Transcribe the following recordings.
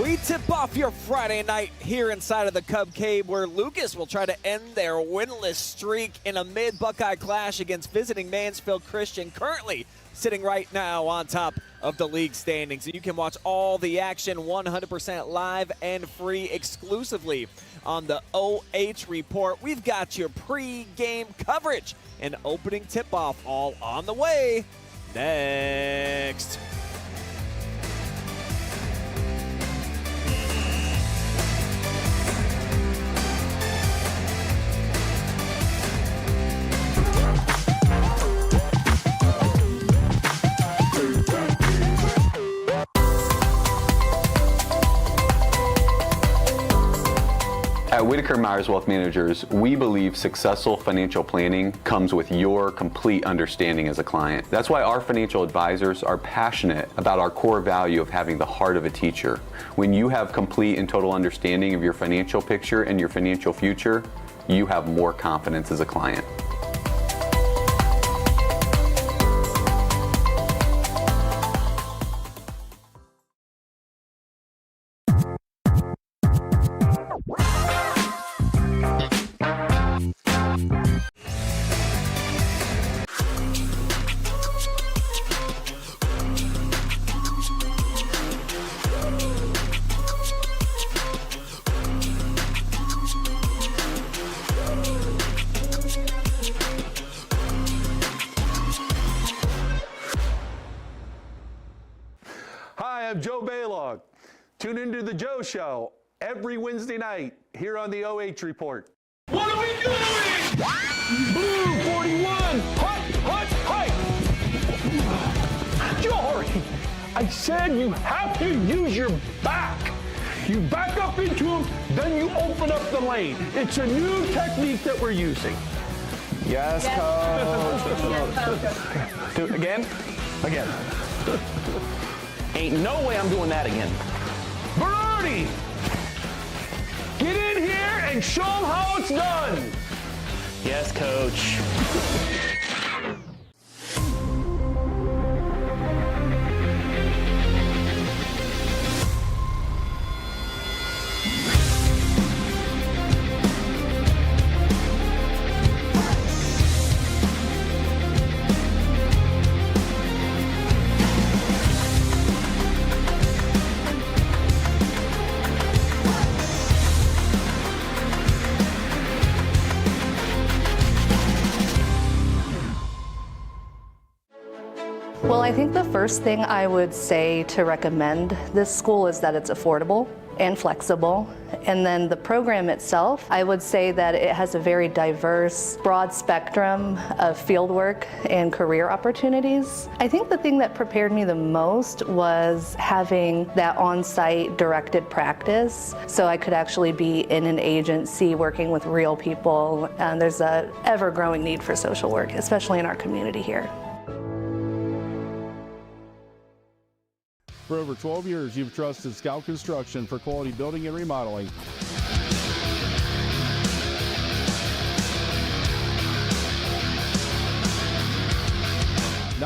We tip off your Friday night here inside of the Cub Cave, where Lucas will try to end their winless streak in a Mid-Buckeye clash against visiting Mansfield Christian, currently sitting right now on top of the league standings. And you can watch all the action 100% live and free exclusively on the OH Report. We've got your pre-game coverage and opening tip-off all on the way next. At Whitaker Myers Wealth Managers, we believe successful financial planning comes with your complete understanding as a client. That's why our financial advisors are passionate about our core value of having the heart of a teacher. When you have complete and total understanding of your financial picture and your financial future, you have more confidence as a client. Hi, I'm Joe Baylog. Tune into The Joe Show every Wednesday night here on the OH Report. What are we doing? Blue 41, hut, Jory, I said you have to use your back. You back up into him, then you open up the lane. It's a new technique that we're using. Yes, Coach. Do it again? Again. Ain't no way I'm doing that again. Berardi! Get in here and show them how it's done. Yes, Coach. Well, I think the first thing I would say to recommend this school is that it's affordable and flexible. And then the program itself, I would say that it has a very diverse, broad spectrum of fieldwork and career opportunities. I think the thing that prepared me the most was having that on-site directed practice, so I could actually be in an agency working with real people. And there's a ever-growing need for social work, especially in our community here. For over 12 years, you've trusted Scout Construction for quality building and remodeling.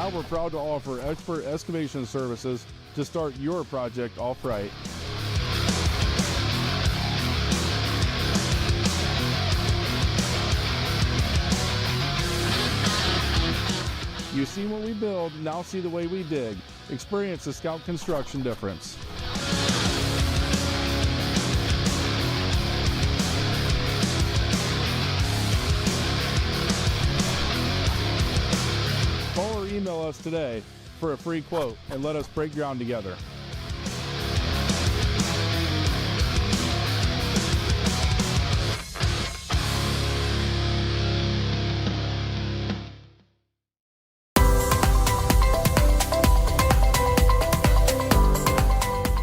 Now we're proud to offer expert excavation services to start your project off right. You see what we build, now see the way we dig. Experience the Scout Construction difference. Call or email us today for a free quote and let us break ground together.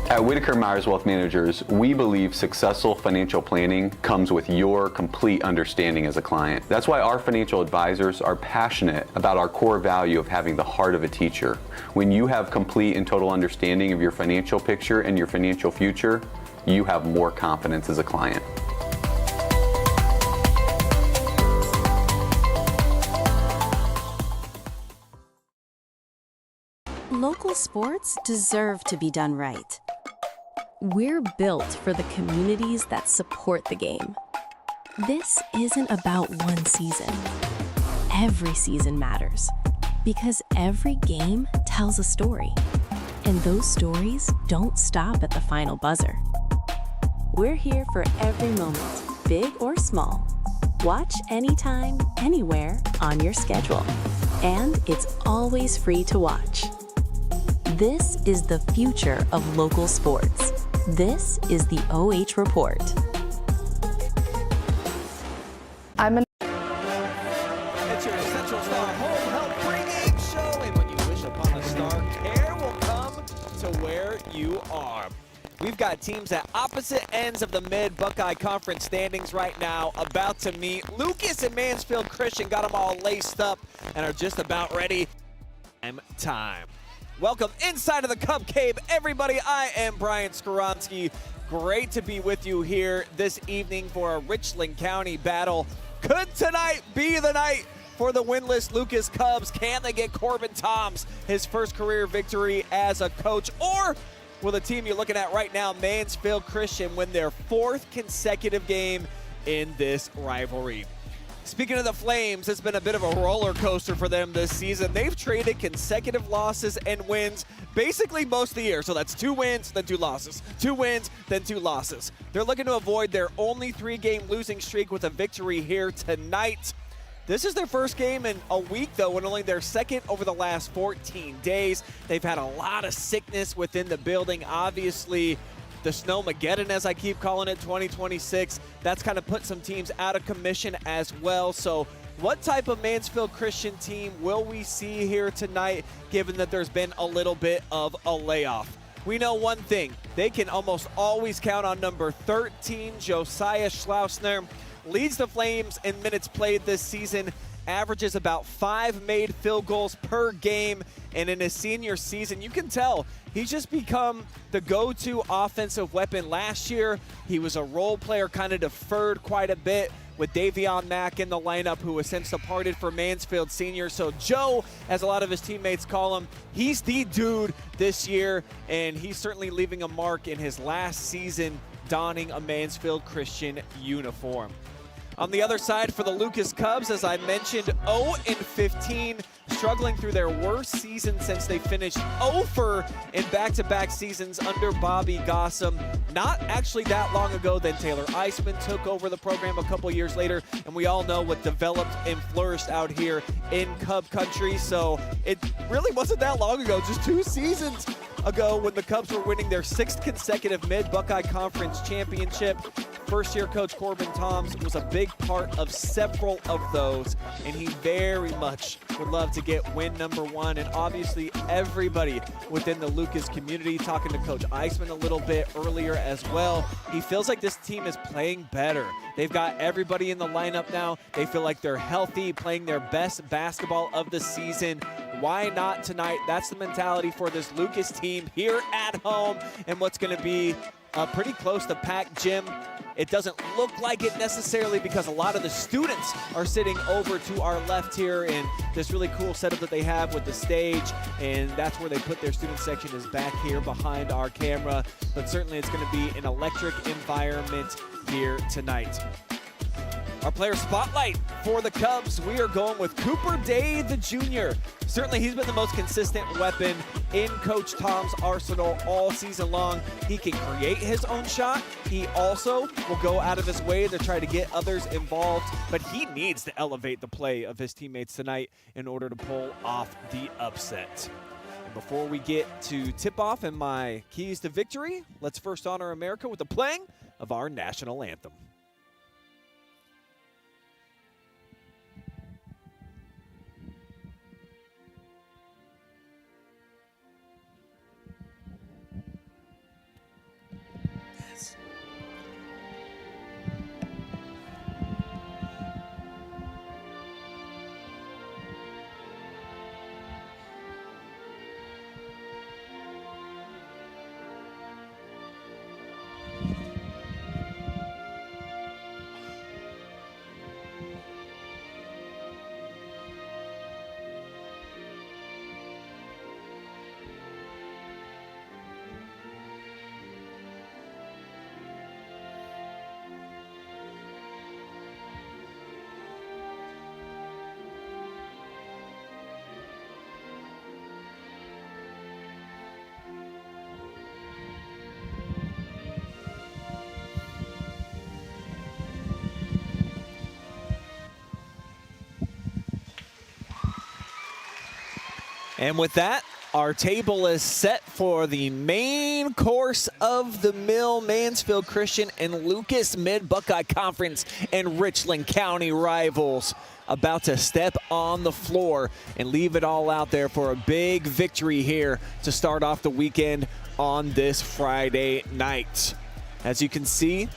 At Whitaker Myers Wealth Managers, we believe successful financial planning comes with your complete understanding as a client. That's why our financial advisors are passionate about our core value of having the heart of a teacher. When you have complete and total understanding of your financial picture and your financial future, you have more confidence as a client. Local sports deserve to be done right. We're built for the communities that support the game. This isn't about one season. Every season matters because every game tells a story, and those stories don't stop at the final buzzer. We're here for every moment, big or small. Watch anytime, anywhere on your schedule, and it's always free to watch. This is the future of local sports. This is the OH Report. It's your Central Star Home Health pregame show, and when you wish upon a star, care will come to where you are. We've got teams at opposite ends of the Mid-Buckeye Conference standings right now about to meet. Lucas and Mansfield Christian got them all laced up and are just about ready. Time. Welcome inside of the Cub Cave, everybody. I am Brian Skowronski. Great to be with you here this evening for a Richland County battle. Could tonight be the night for the winless Lucas Cubs? Can they get Corbin Toms his first career victory as a coach? Or will the team you're looking at right now, Mansfield Christian, win their fourth consecutive game in this rivalry? Speaking of the Flames, it's been a bit of a roller coaster for them this season. They've traded consecutive losses and wins basically most of the year. So that's 2 wins, then 2 losses. 2 wins, then 2 losses. They're looking to avoid their only 3-game losing streak with a victory here tonight. This is their first game in a week, though, and only their second over the last 14 days. They've had a lot of sickness within the building. Obviously, the Snowmageddon, as I keep calling it, 2026, that's kind of put some teams out of commission as well. So what type of Mansfield Christian team will we see here tonight, given that there's been a little bit of a layoff? We know one thing, they can almost always count on number 13, Josiah Schleusener. Leads the Flames in minutes played this season, averages about 5 made field goals per game, and in his senior season, you can tell he's just become the go-to offensive weapon. Last year, he was a role player, kind of deferred quite a bit with Davion Mack in the lineup, who has since departed for Mansfield Senior. So Joe, as a lot of his teammates call him, he's the dude this year, and he's certainly leaving a mark in his last season donning a Mansfield Christian uniform. On the other side for the Lucas Cubs, as I mentioned, 0-15, struggling through their worst season since they finished 0-for in back-to-back seasons under Bobby Gossam. Not actually that long ago, then Taylor Eisman took over the program a couple years later, and we all know what developed and flourished out here in Cub country. So it really wasn't that long ago, just 2 seasons ago, when the Cubs were winning their 6th consecutive Mid-Buckeye Conference championship. First-year coach Corbin Toms was a big part of several of those, and he very much would love to get win number 1. And obviously everybody within the Lucas community, talking to Coach Eisman a little bit earlier as well, he feels like this team is playing better. They've got everybody in the lineup now. They feel like they're healthy, playing their best basketball of the season. Why not tonight? That's the mentality for this Lucas team here at home, and what's going to be a pretty close to packed gym. It doesn't look like it necessarily because a lot of the students are sitting over to our left here in this really cool setup that they have with the stage, and that's where they put their student section is back here behind our camera. But certainly it's going to be an electric environment here tonight. Our player spotlight for the Cubs, we are going with Cooper Day, the junior. Certainly he's been the most consistent weapon in Coach Tom's arsenal all season long. He can create his own shot. He also will go out of his way to try to get others involved, but he needs to elevate the play of his teammates tonight in order to pull off the upset. And before we get to tip-off and my keys to victory, let's first honor America with the playing of our national anthem. And with that, our table is set for the main course of the meal. Mansfield Christian and Lucas Mid-Buckeye Conference and Richland County rivals about to step on the floor and leave it all out there for a big victory here to start off the weekend on this Friday night. As you can see,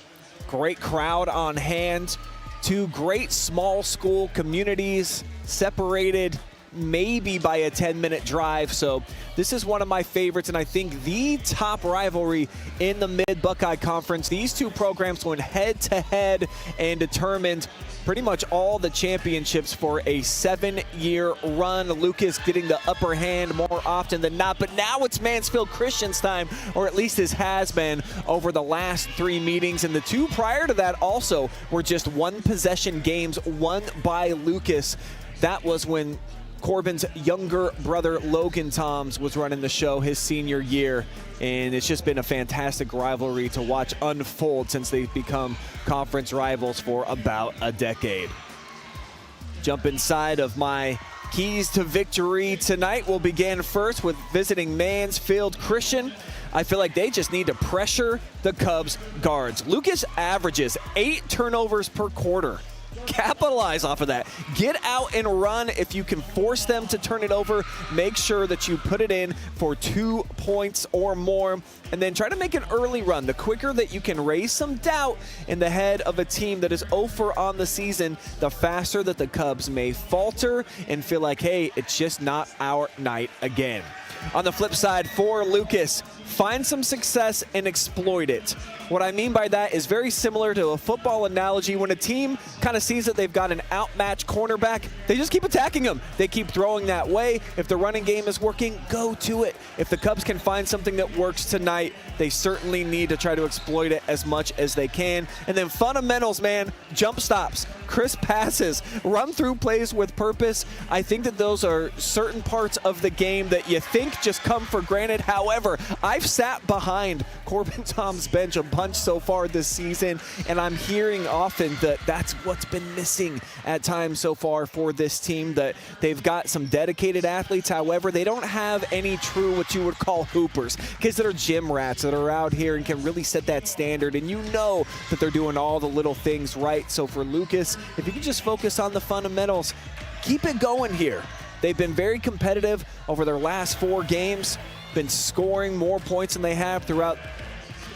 great crowd on hand. Two great small school communities separated maybe by a 10-minute drive. So this is one of my favorites, and I think the top rivalry in the Mid-Buckeye Conference. These two programs went head-to-head and determined pretty much all the championships for a 7-year run. Lucas getting the upper hand more often than not, but now it's Mansfield Christian's time, or at least it has been over the last 3 meetings. And the 2 prior to that also were just 1-possession games won by Lucas. That was when Corbin's younger brother, Logan Toms, was running the show his senior year, and it's just been a fantastic rivalry to watch unfold since they've become conference rivals for about a decade. Jump inside of my keys to victory tonight. We'll begin first with visiting Mansfield Christian. I feel like they just need to pressure the Cubs guards. Lucas averages 8 turnovers per quarter. Capitalize off of that. Get out and run. If you can force them to turn it over, make sure that you put it in for 2 points or more, and then try to make an early run. The quicker that you can raise some doubt in the head of a team that is 0-for on the season, the faster that the Cubs may falter and feel like, hey, it's just not our night again. On the flip side, for Lucas, find some success and exploit it. What I mean by that is very similar to a football analogy. When a team kind of sees that they've got an outmatched cornerback, they just keep attacking them. They keep throwing that way. If the running game is working, go to it. If the Cubs can find something that works tonight, they certainly need to try to exploit it as much as they can. And then fundamentals, man, jump stops, crisp passes, run through plays with purpose. I think that those are certain parts of the game that you think just come for granted. However, I've sat behind Corbin Toms' bench a bunch so far this season, and I'm hearing often that that's what's been missing at times so far for this team, that they've got some dedicated athletes. However, they don't have any true what you would call hoopers, kids that are gym rats that are out here and can really set that standard, and you know that they're doing all the little things right. So for Lucas, if you can just focus on the fundamentals, keep it going here. They've been very competitive over their last 4 games, been scoring more points than they have throughout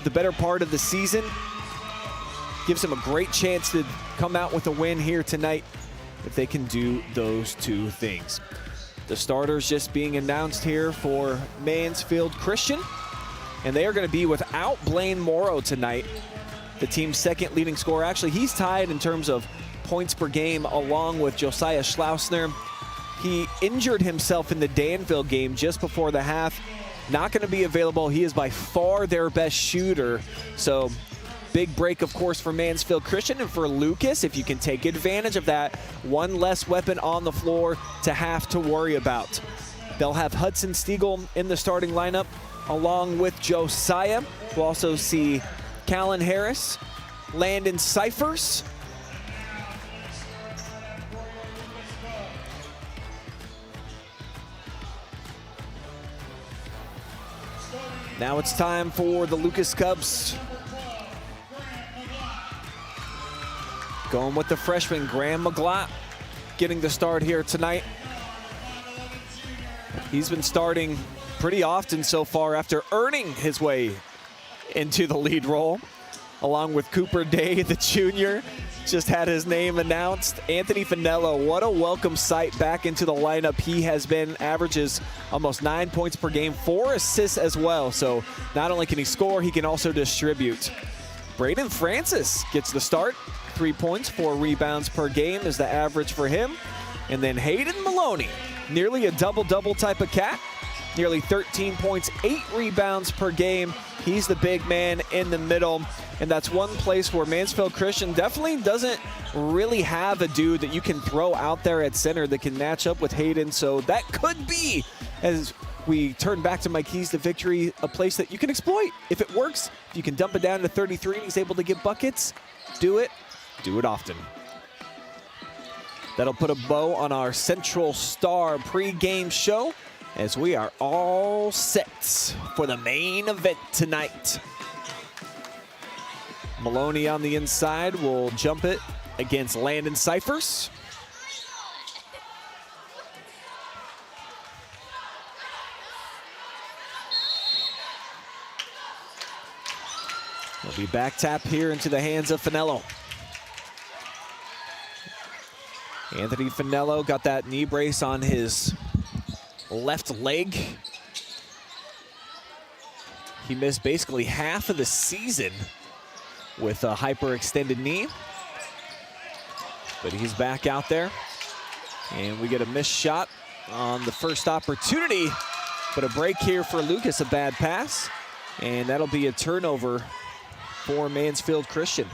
the better part of the season. Gives them a great chance to come out with a win here tonight if they can do those 2 things. The starters just being announced here for Mansfield Christian, and they are going to be without Blaine Morrow tonight. the team's second leading scorer. Actually, he's tied in terms of points per game along with Josiah Schleusener. He injured himself in the Danville game just before the half. Not going to be available. He is by far their best shooter. So big break, of course, for Mansfield Christian and for Lucas. If you can take advantage of that, one less weapon on the floor to have to worry about. They'll have Hudson Stiegel in the starting lineup along with Josiah. We'll also see Callan Harris, Landon Cyphers, now it's time for the Lucas Cubs. Going with the freshman, Graham McGlott, getting the start here tonight. He's been starting pretty often so far after earning his way into the lead role, along with Cooper Day, the junior, just had his name announced. Anthony Finello, what a welcome sight back into the lineup. He has been, averages almost 9 points per game, 4 assists as well. So not only can he score, he can also distribute. Braden Francis gets the start. 3 points, 4 rebounds per game is the average for him. And then Hayden Maloney, nearly a double-double type of cat. Nearly 13 points, 8 rebounds per game. He's the big man in the middle. And that's one place where Mansfield Christian definitely doesn't really have a dude that you can throw out there at center that can match up with Hayden. So that could be, as we turn back to my keys to victory, a place that you can exploit. If it works, if you can dump it down to 33 and he's able to get buckets, do it often. That'll put a bow on our Central Star pregame show as we are all set for the main event tonight. Maloney on the inside will jump it against Landon Cyphers. Will be back tap here into the hands of Finello. Anthony Finello got that knee brace on his left leg. He missed basically half of the season with a hyperextended knee. But he's back out there. And we get a missed shot on the first opportunity. But a break here for Lucas, a bad pass. And that'll be a turnover for Mansfield Christian.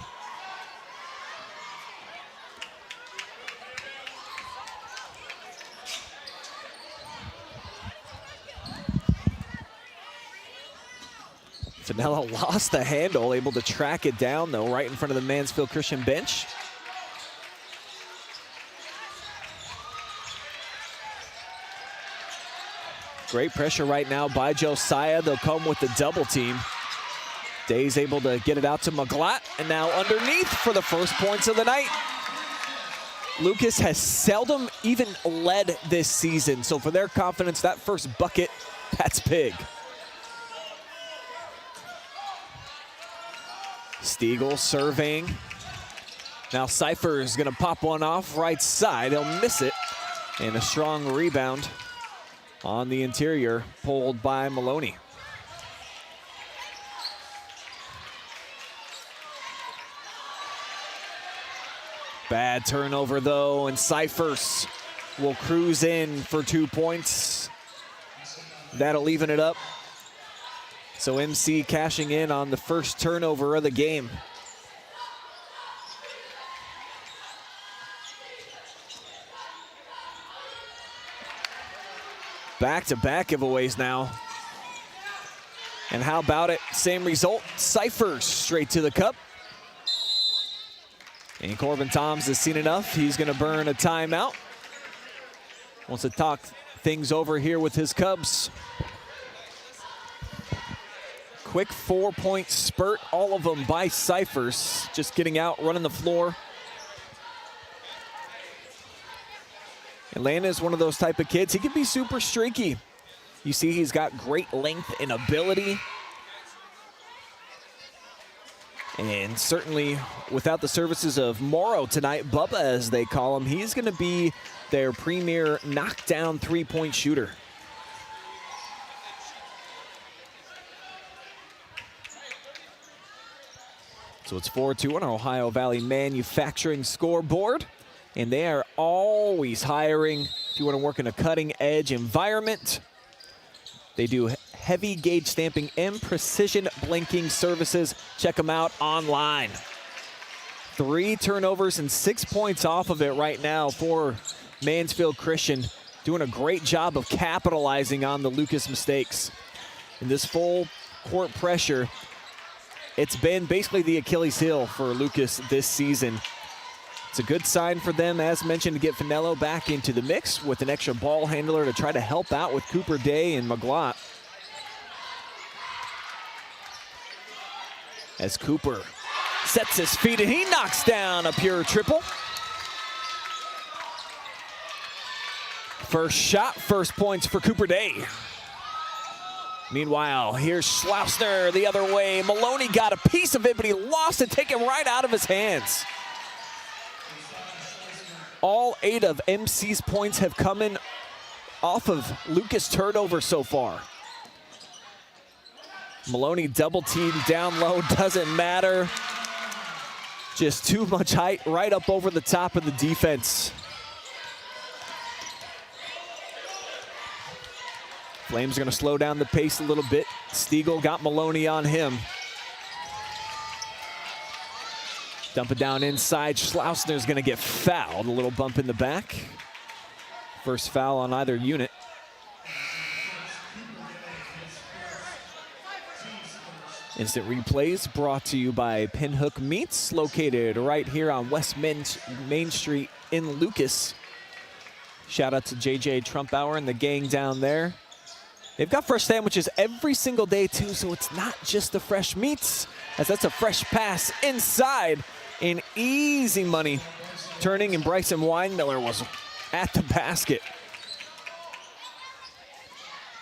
Finello lost the handle, able to track it down, though, right in front of the Mansfield Christian bench. Great pressure right now by Josiah. They'll come with the double team. Day's able to get it out to McGlott, and now underneath for the first points of the night. Lucas has seldom even led this season, so for their confidence, that first bucket, that's big. Stiegel surveying. Now Cypher is going to pop one off right side. He'll miss it. And a strong rebound on the interior, pulled by Maloney. Bad turnover, though, and Cyphers will cruise in for 2 points. That'll even it up. So MC cashing in on the first turnover of the game. Back-to-back giveaways now. And how about it? Same result. Cyphers straight to the cup. And Corbin Toms has seen enough. He's going to burn a timeout. Wants to talk things over here with his Cubs. Quick 4-point spurt, all of them by Cyphers. Just getting out, running the floor. Atlanta is one of those type of kids. He can be super streaky. You see he's got great length and ability. And certainly without the services of Morrow tonight, Bubba as they call him, he's going to be their premier knockdown three-point shooter. So it's 4-2 on our Ohio Valley Manufacturing scoreboard. And they are always hiring if you want to work in a cutting edge environment. They do heavy gauge stamping and precision blanking services. Check them out online. 3 turnovers and 6 points off of it right now for Mansfield Christian. Doing a great job of capitalizing on the Lucas mistakes. In this full court pressure, it's been basically the Achilles heel for Lucas this season. It's a good sign for them, as mentioned, to get Finello back into the mix with an extra ball handler to try to help out with Cooper Day and McGlott. As Cooper sets his feet and he knocks down a pure triple. First shot, first points for Cooper Day. Meanwhile, here's Schleusener the other way. Maloney got a piece of it, but he lost it, taken right out of his hands. All 8 of MC's points have come in off of Lucas turnover so far. Maloney double teamed down low, doesn't matter. Just too much height right up over the top of the defense. Flames are gonna slow down the pace a little bit. Stiegel got Maloney on him. Dump it down inside. Schleusener's gonna get fouled. A little bump in the back. First foul on either unit. Instant replays brought to you by Pinhook Meats, located right here on West Main Street in Lucas. Shout out to JJ Trumpauer and the gang down there. They've got fresh sandwiches every single day too, so it's not just the fresh meats, as that's a fresh pass inside and easy money. Turning, and Bryson Weinmiller was at the basket.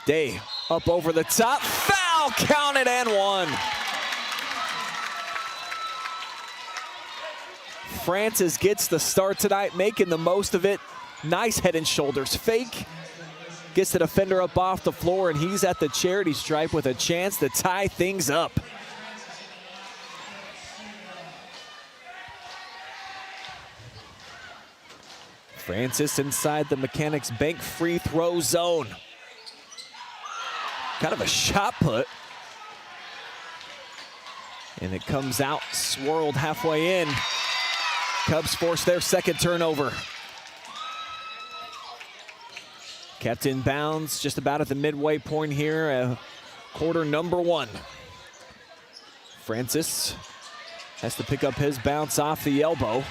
Day up over the top, foul counted and one. Francis gets the start tonight, making the most of it. Nice head and shoulders fake. Gets the defender up off the floor, and he's at the charity stripe with a chance to tie things up. Francis inside the Mechanics Bank free throw zone. Kind of a shot put. And it comes out, swirled halfway in. Cubs force their second turnover. Kept in bounds just about at the midway point here, quarter number 1. Francis has to pick up his bounce off the elbow.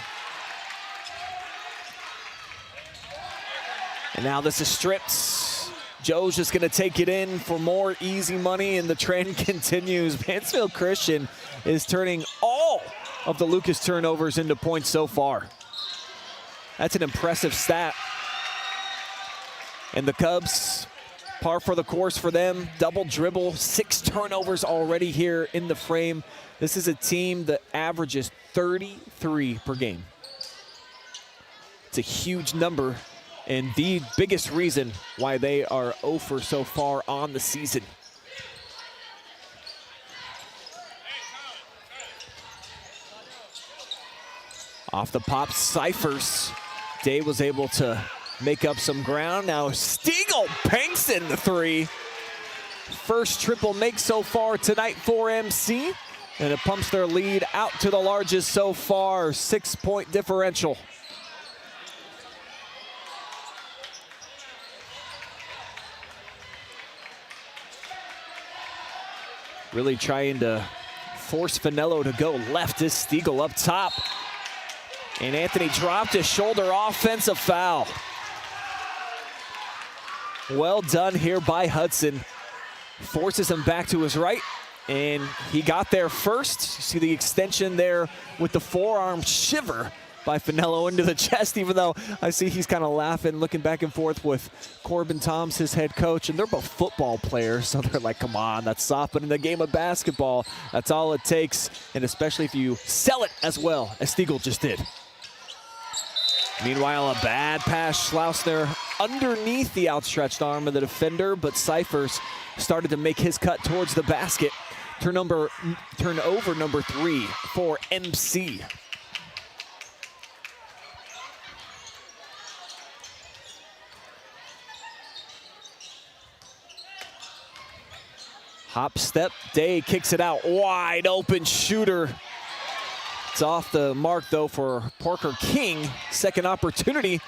And now this is stripped. Joe's just gonna take it in for more easy money, and the trend continues. Mansfield Christian is turning all of the Lucas turnovers into points so far. That's an impressive stat. And the Cubs, par for the course for them. Double dribble, 6 turnovers already here in the frame. This is a team that averages 33 per game. It's a huge number, and the biggest reason why they are 0 for so far on the season. Off the pop, Cyphers. Day was able to make up some ground. Now Stiegel banks in the 3. First triple make so far tonight for MC, and it pumps their lead out to the largest so far, 6-point differential. Really trying to force Finello to go left. Is Stiegel up top. And Anthony dropped his shoulder, offensive foul. Well done here by Hudson. Forces him back to his right, and he got there first. You see the extension there with the forearm shiver by Finello into the chest, even though I see he's kind of laughing, looking back and forth with Corbin Toms, his head coach, and they're both football players, so they're like, come on, that's soft, but in the game of basketball, that's all it takes, and especially if you sell it as well as Stiegel just did. Meanwhile, a bad pass, Schleusener underneath the outstretched arm of the defender, but Cyphers started to make his cut towards the basket. Turnover number 3 for MC. Hop, step, Day kicks it out. Wide open shooter. It's off the mark, though, for Parker King. Second opportunity.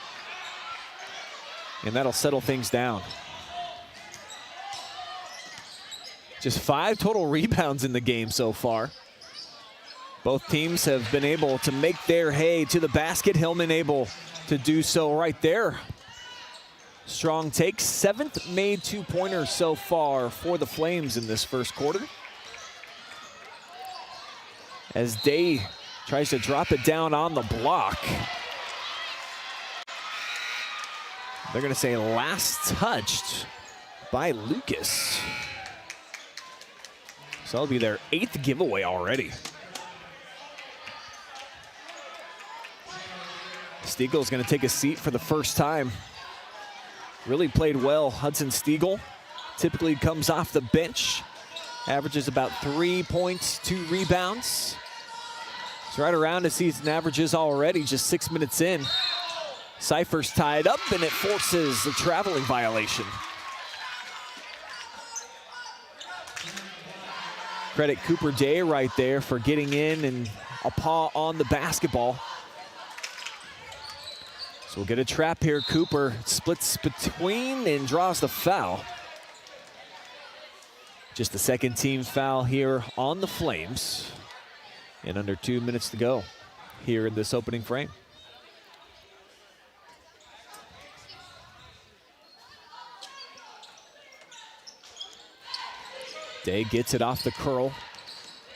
And that'll settle things down. Just 5 total rebounds in the game so far. Both teams have been able to make their hay to the basket. Hillman able to do so right there. Strong take, 7th made 2-pointer so far for the Flames in this first quarter. As Day tries to drop it down on the block. They're gonna say last touched by Lucas. So that'll be their 8th giveaway already. Stiegel's gonna take a seat for the first time. Really played well, Hudson Stiegel. Typically comes off the bench. Averages about 3 points, 2 rebounds. It's right around his season averages already, just 6 minutes in. Cypher's tied up and it forces a traveling violation. Credit Cooper Day right there for getting in and a paw on the basketball. So we'll get a trap here. Cooper splits between and draws the foul. Just the second team foul here on the Flames. And under 2 minutes to go here in this opening frame. Day gets it off the curl.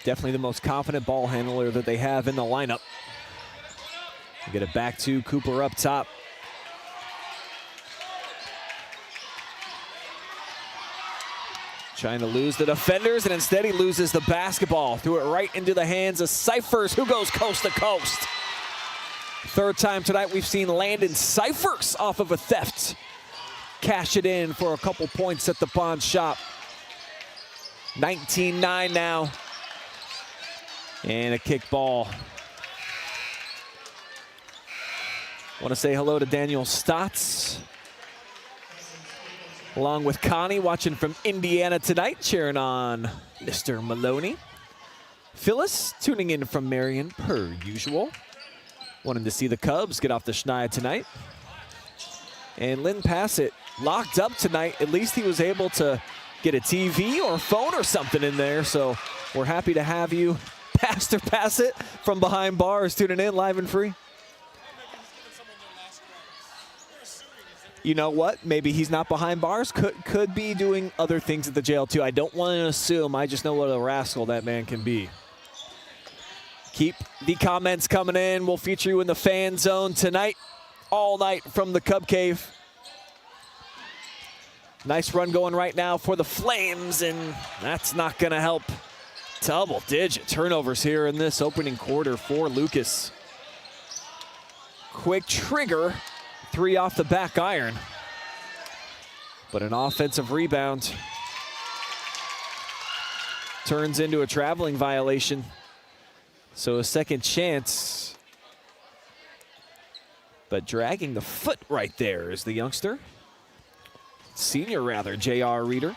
Definitely the most confident ball handler that they have in the lineup. Get it back to Cooper up top. Trying to lose the defenders, and instead he loses the basketball. Threw it right into the hands of Cyphers, who goes coast to coast. Third time tonight we've seen Landon Cyphers off of a theft cash it in for a couple points at the pawn shop. 19-9 now. And a kick ball. Want to say hello to Daniel Stotts, along with Connie, watching from Indiana tonight, cheering on Mr. Maloney. Phyllis tuning in from Marion per usual, wanting to see the Cubs get off the schneid tonight. And Lynn Passett locked up tonight. At least he was able to get a TV or a phone or something in there, so we're happy to have you, Pastor Passett, from behind bars, tuning in live and free. You know what? Maybe he's not behind bars. Could be doing other things at the jail too. I don't want to assume. I just know what a rascal that man can be. Keep the comments coming in. We'll feature you in the fan zone tonight, all night from the Cub Cave. Nice run going right now for the Flames, and that's not going to help. Double-digit turnovers here in this opening quarter for Lucas. Quick trigger. 3 off the back iron, but an offensive rebound turns into a traveling violation. So a second chance, but dragging the foot right there is the youngster. Senior rather, J.R. Reeder.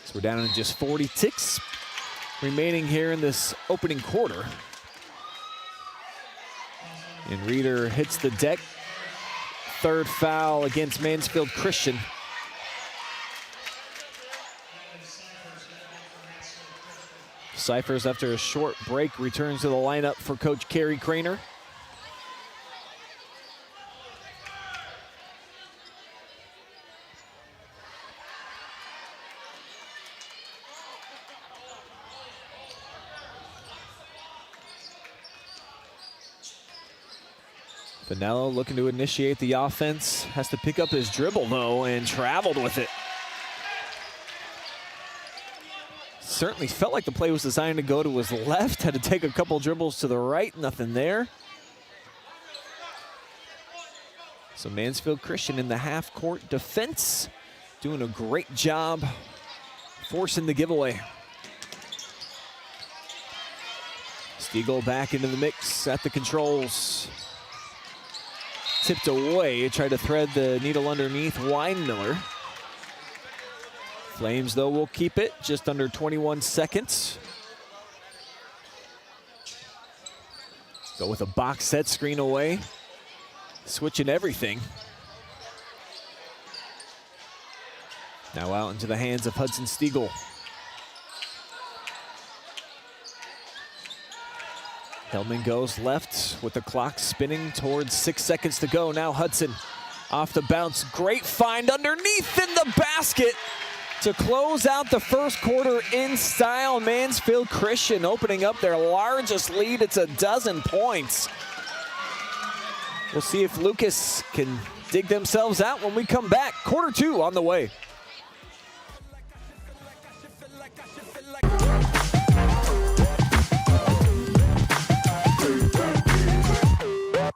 So we're down to just 40 ticks remaining here in this opening quarter. And Reeder hits the deck. Third foul against Mansfield Christian. Cyphers, after a short break, returns to the lineup for Coach Kerry Craner. Finello looking to initiate the offense. Has to pick up his dribble, though, and traveled with it. Certainly felt like the play was designed to go to his left. Had to take a couple dribbles to the right. Nothing there. So Mansfield Christian in the half-court defense, doing a great job forcing the giveaway. Stiegel back into the mix at the controls. Tipped away, tried to thread the needle underneath Weinmiller. Flames, though, will keep it, just under 21 seconds. Go with a box set screen away. Switching everything. Now out into the hands of Hudson Stiegel. Hillman goes left with the clock spinning towards 6 seconds to go. Now Hudson off the bounce. Great find underneath in the basket to close out the first quarter in style. Mansfield Christian opening up their largest lead. It's 12 points. We'll see if Lucas can dig themselves out when we come back. Quarter 2 on the way.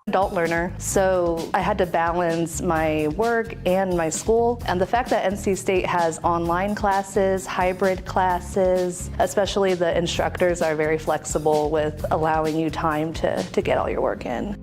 Adult learner, so I had to balance my work and my school. And the fact that NC State has online classes, hybrid classes, especially the instructors are very flexible with allowing you time to get all your work in.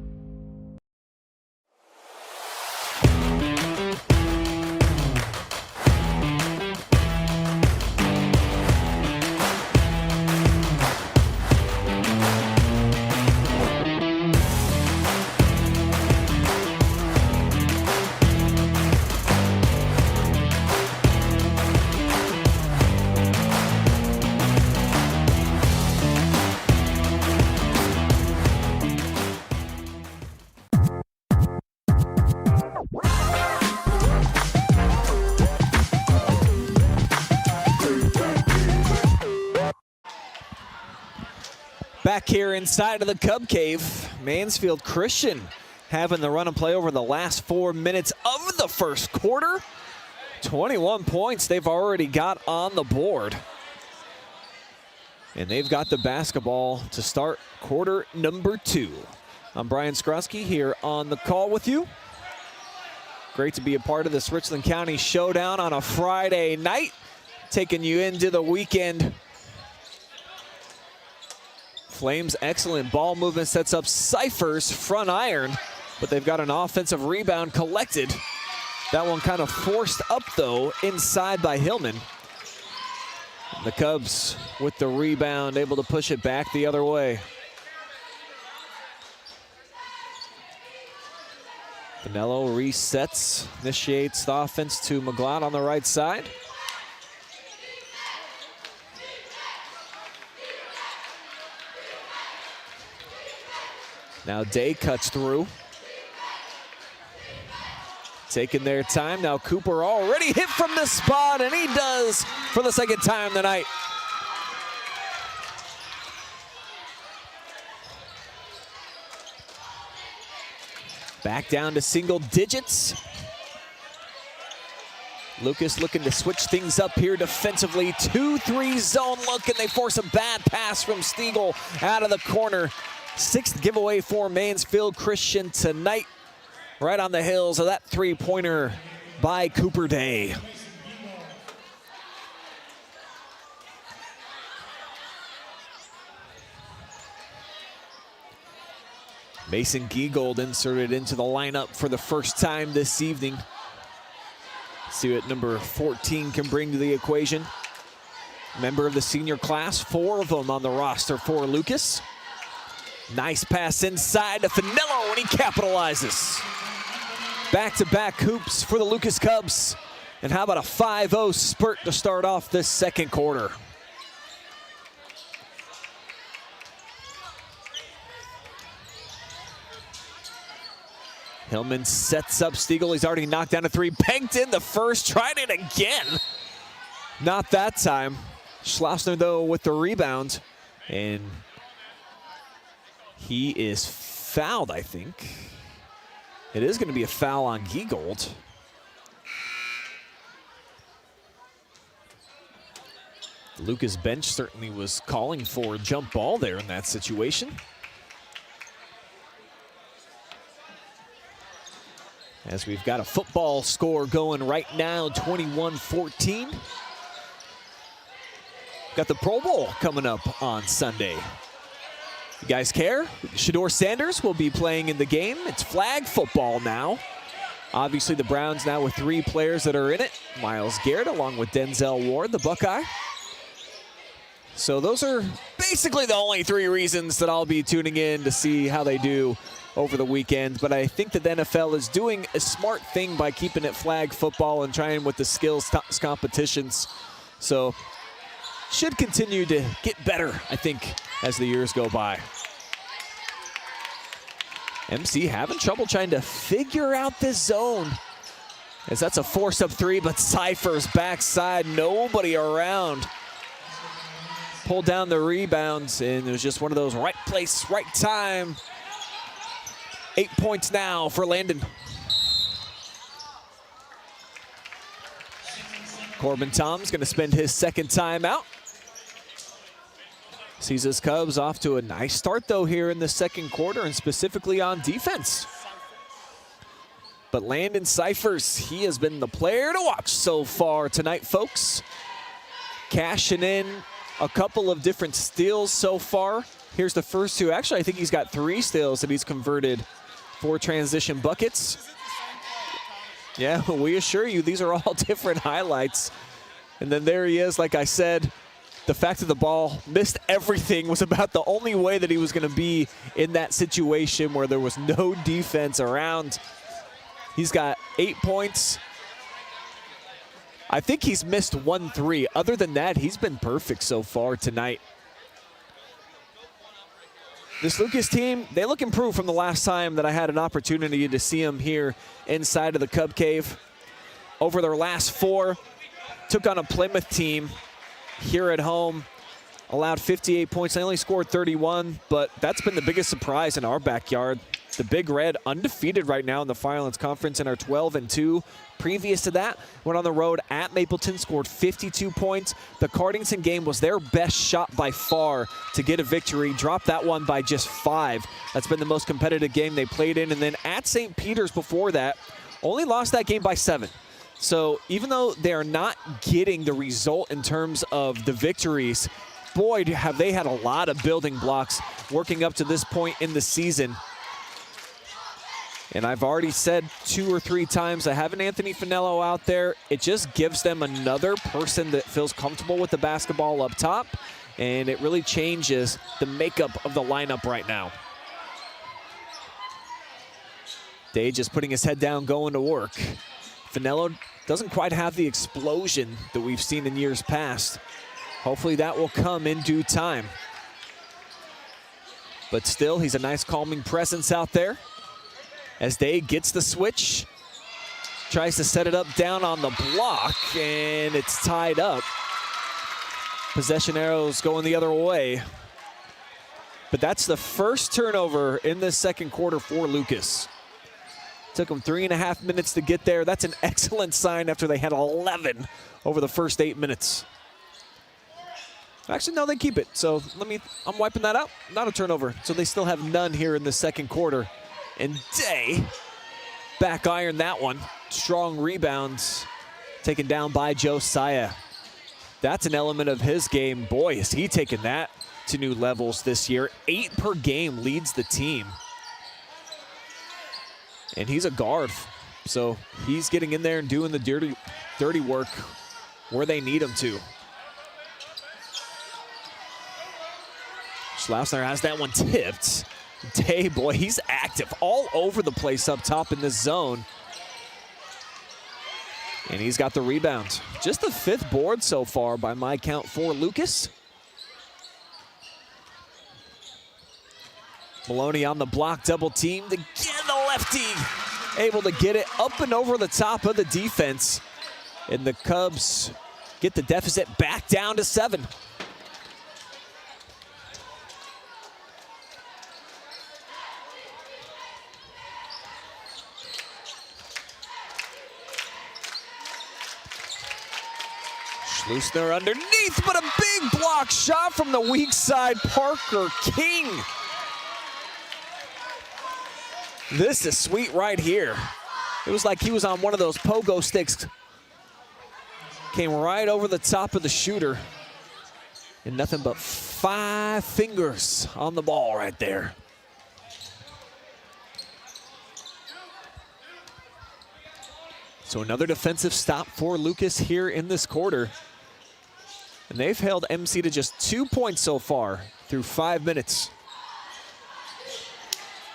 Back here inside of the Cub Cave, Mansfield Christian having the run and play over the last 4 minutes of the first quarter. 21 points they've already got on the board. And they've got the basketball to start quarter number 2. I'm Brian Skowronski here on the call with you. Great to be a part of this Richland County Showdown on a Friday night, taking you into the weekend. Flames excellent ball movement sets up Cypher's front iron, but they've got an offensive rebound collected. That one kind of forced up though inside by Hillman. The Cubs with the rebound, able to push it back the other way. Vanello resets, initiates the offense to McGlott on the right side. Now Day cuts through. Taking their time. Now Cooper already hit from this spot, and he does for the second time tonight. Back down to single digits. Lucas looking to switch things up here defensively. 2-3 zone look, and they force a bad pass from Stiegel out of the corner. 6th giveaway for Mansfield Christian tonight, right on the heels of that three-pointer by Cooper Day. Mason Giegold inserted into the lineup for the first time this evening. See what number 14 can bring to the equation. Member of the senior class, 4 of them on the roster for Lucas. Nice pass inside to Finello, and he capitalizes. Back-to-back hoops for the Lucas Cubs. And how about a 5-0 spurt to start off this second quarter? Hillman sets up Stiegel. He's already knocked down a 3. Banked in the first, tried it again. Not that time. Schleusener, though, with the rebound. And he is fouled, I think. It is going to be a foul on Giegold. Lucas bench certainly was calling for a jump ball there in that situation. as we've got a football score going right now, 21-14. Got the Pro Bowl coming up on Sunday. You guys care? Shador Sanders will be playing in the game. It's flag football now. Obviously, the Browns now with 3 players that are in it. Myles Garrett along with Denzel Ward, the Buckeye. So those are basically the only 3 reasons that I'll be tuning in to see how they do over the weekend. But I think that the NFL is doing a smart thing by keeping it flag football and trying with the skills competitions. So should continue to get better, I think, as the years go by. MC having trouble trying to figure out this zone, as that's a force-up 3, but Cypher's backside, nobody around. Pulled down the rebounds, and it was just one of those right place, right time. 8 points now for Landon. Corbin Toms going to spend his second time out. Sees his Cubs off to a nice start, though, here in the second quarter, and specifically on defense. But Landon Cyphers, he has been the player to watch so far tonight, folks. Cashing in a couple of different steals so far. Here's the first 2. Actually, I think he's got 3 steals that he's converted for transition buckets. Yeah, we assure you, these are all different highlights. And then there he is, like I said. The fact that the ball missed everything was about the only way that he was going to be in that situation where there was no defense around. He's got 8 points. I think he's missed 1 3. Other than that, he's been perfect so far tonight. This Lucas team, they look improved from the last time that I had an opportunity to see them here inside of the Cub Cave. Over their last 4, took on a Plymouth team here at home, allowed 58 points. They only scored 31, but that's been the biggest surprise in our backyard. The Big Red undefeated right now in the Firelands Conference and are 12-2. Previous to that, went on the road at Mapleton, scored 52 points. The Cardington game was their best shot by far to get a victory. Dropped that one by just 5. That's been the most competitive game they played in. And then at St. Peter's before that, only lost that game by 7. So even though they are not getting the result in terms of the victories, boy, have they had a lot of building blocks working up to this point in the season. And I've already said 2 or 3 times, I have an Anthony Finello out there. It just gives them another person that feels comfortable with the basketball up top, and it really changes the makeup of the lineup right now. Day just putting his head down, going to work. Finello doesn't quite have the explosion that we've seen in years past. Hopefully that will come in due time. But still, he's a nice calming presence out there. As Day gets the switch, tries to set it up down on the block, and it's tied up. Possession arrows going the other way. But that's the first turnover in this second quarter for Lucas. Took them 3.5 minutes to get there. That's an excellent sign after they had 11 over the first 8 minutes. Actually, no, they keep it. So I'm wiping that out. Not a turnover. So they still have none here in the second quarter. And Day back iron that one. Strong rebounds taken down by Josiah. That's an element of his game. Boy, is he taking that to new levels this year. 8 per game leads the team. And he's a guard, so he's getting in there and doing the dirty work where they need him to. Schleusener has that one tipped. Day, boy, he's active all over the place up top in this zone. And he's got the rebound. Just the 5th board so far by my count for Lucas. Maloney on the block, double teamed again, the lefty able to get it up and over the top of the defense. And the Cubs get the deficit back down to 7. Schleusener underneath, but a big block shot from the weak side, Parker King. This is sweet right here. It was like he was on one of those pogo sticks. Came right over the top of the shooter. And nothing but 5 fingers on the ball right there. So another defensive stop for Lucas here in this quarter. And they've held MC to just 2 points so far through 5 minutes.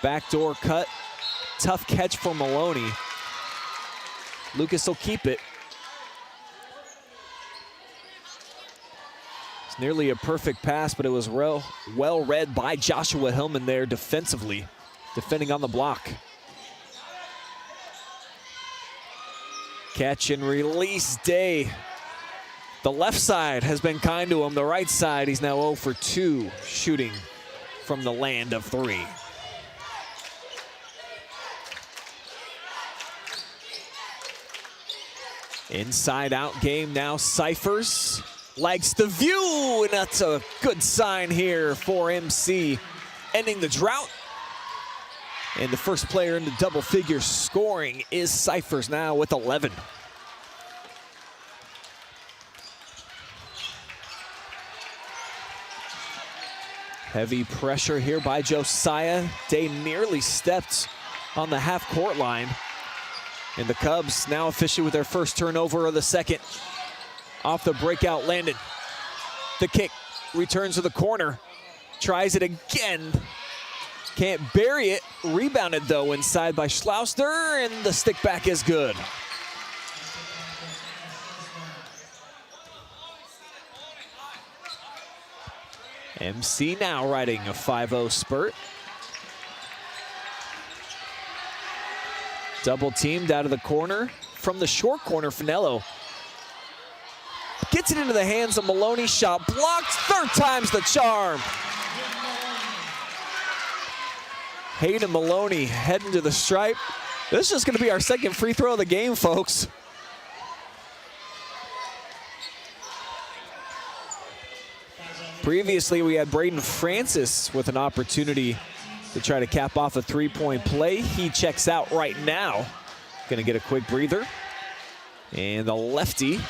Backdoor cut, tough catch for Maloney. Lucas will keep it. It's nearly a perfect pass, but it was well read by Joshua Hillman there defensively, defending on the block. Catch and release day. The left side has been kind to him. The right side, he's now 0 for 2 shooting from the land of 3. Inside out game now. Cyphers likes the view, and that's a good sign here for MC, ending the drought. And the first player into double figure scoring is Cyphers now with 11. Heavy pressure here by Josiah. Day nearly stepped on the half-court line. And the Cubs now officially with their first turnover of the second. Off the breakout Landon. The kick returns to the corner. Tries it again. Can't bury it. Rebounded though inside by Schleusener, and the stick back is good. MC now riding a 5-0 spurt. Double teamed out of the corner. From the short corner, Finello gets it into the hands of Maloney. Shot blocked. Third time's the charm. Hayden Maloney heading to the stripe. This is just going to be our second free throw of the game, folks. Previously, we had Braden Francis with an opportunity to try to cap off a three-point play. He checks out right now. Going to get a quick breather. And the lefty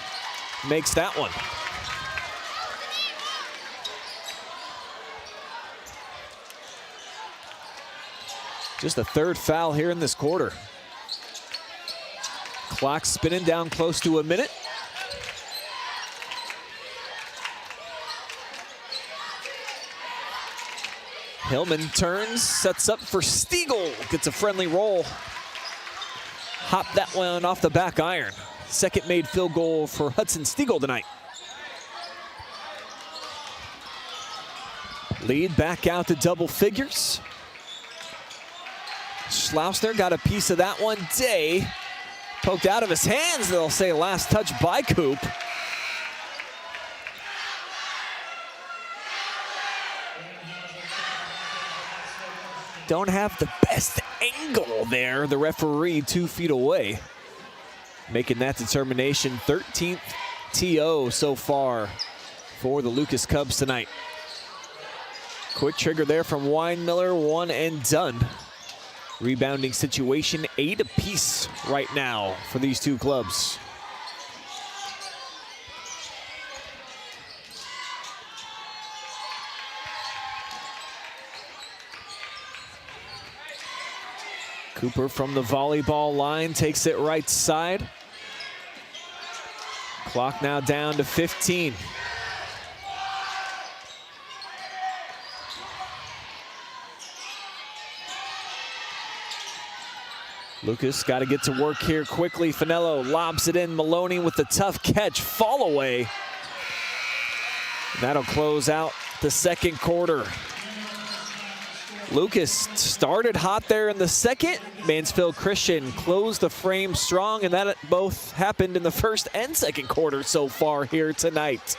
makes that one. Just the third foul here in this quarter. Clock spinning down close to a minute. Hillman turns, sets up for Stiegel. Gets a friendly roll. Hop that one off the back iron. Second made field goal for Hudson Stiegel tonight. Lead back out to double figures. Schleusener got a piece of that one. Day poked out of his hands. They'll say last touch by Coop. Don't have the best angle there. The referee 2 feet away. Making that determination. 13th TO so far for the Lucas Cubs tonight. Quick trigger there from Weinmiller, one and done. Rebounding situation, 8 apiece right now for these two clubs. Cooper from the volleyball line takes it right side. Clock now down to 15. Lucas got to get to work here quickly. Finello lobs it in. Maloney with the tough catch. Fall away. That'll close out the second quarter. Lucas started hot there in the second. Mansfield Christian closed the frame strong, and that both happened in the first and second quarter so far here tonight.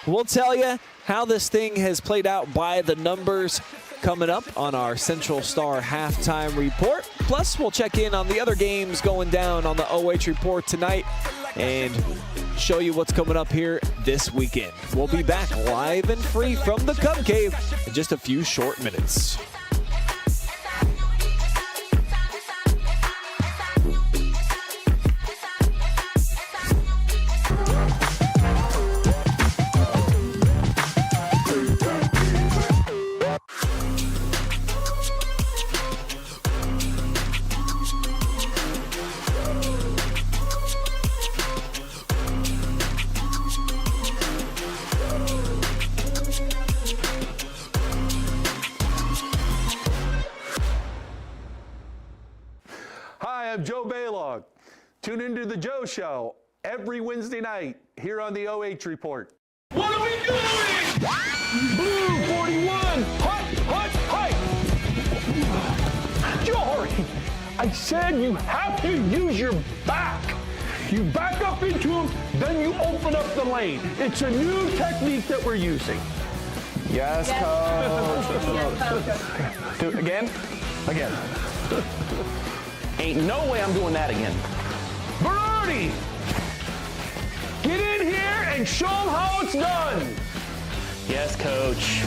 We'll tell you how this thing has played out by the numbers coming up on our Central Star halftime report. Plus, we'll check in on the other games going down on the OH report tonight and show you what's coming up here this weekend. We'll be back live and free from the Cub Cave in just a few short minutes. am Joe Baylog. Tune into the Joe Show every Wednesday night here on the OH Report. What are we doing? Blue 41, hut. Jory, I said you have to use your back. You back up into them, then you open up the lane. It's a new technique that we're using. Yes, coach. Do it again. Ain't no way I'm doing that again. Berardi, get in here and show them how it's done. Yes, coach.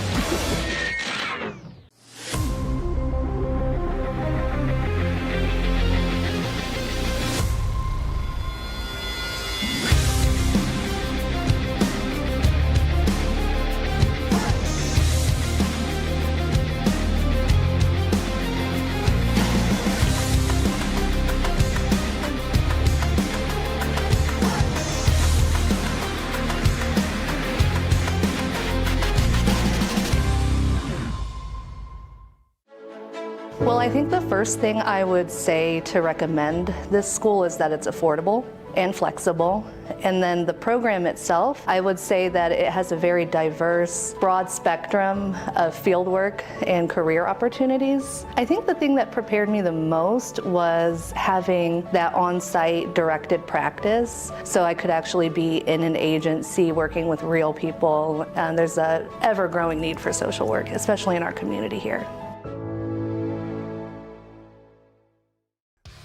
Well, I think the first thing I would say to recommend this school is that it's affordable and flexible. And then the program itself, I would say that it has a very diverse, broad spectrum of fieldwork and career opportunities. I think the thing that prepared me the most was having that on-site directed practice, so I could actually be in an agency working with real people. And there's a ever-growing need for social work, especially in our community here.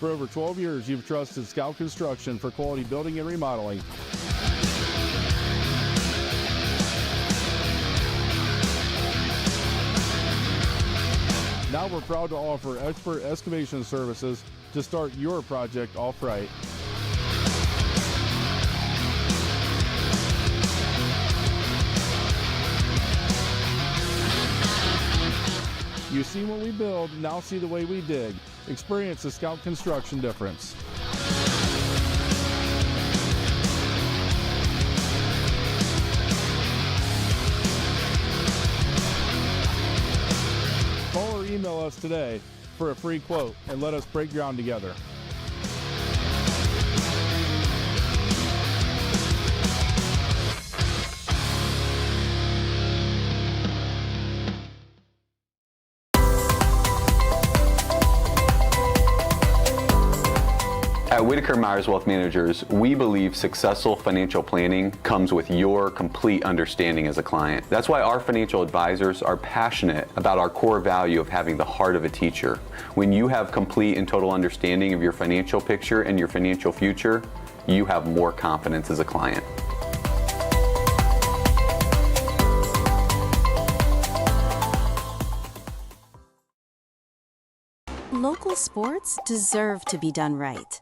For over 12 years, you've trusted Scout Construction for quality building and remodeling. Now we're proud to offer expert excavation services to start your project off right. You've seen what we build, now see the way we dig. Experience the Scout Construction difference. Call or email us today for a free quote and let us break ground together. At Whitaker Myers Wealth Managers, we believe successful financial planning comes with your complete understanding as a client. That's why our financial advisors are passionate about our core value of having the heart of a teacher. When you have complete and total understanding of your financial picture and your financial future, you have more confidence as a client. Local sports deserve to be done right.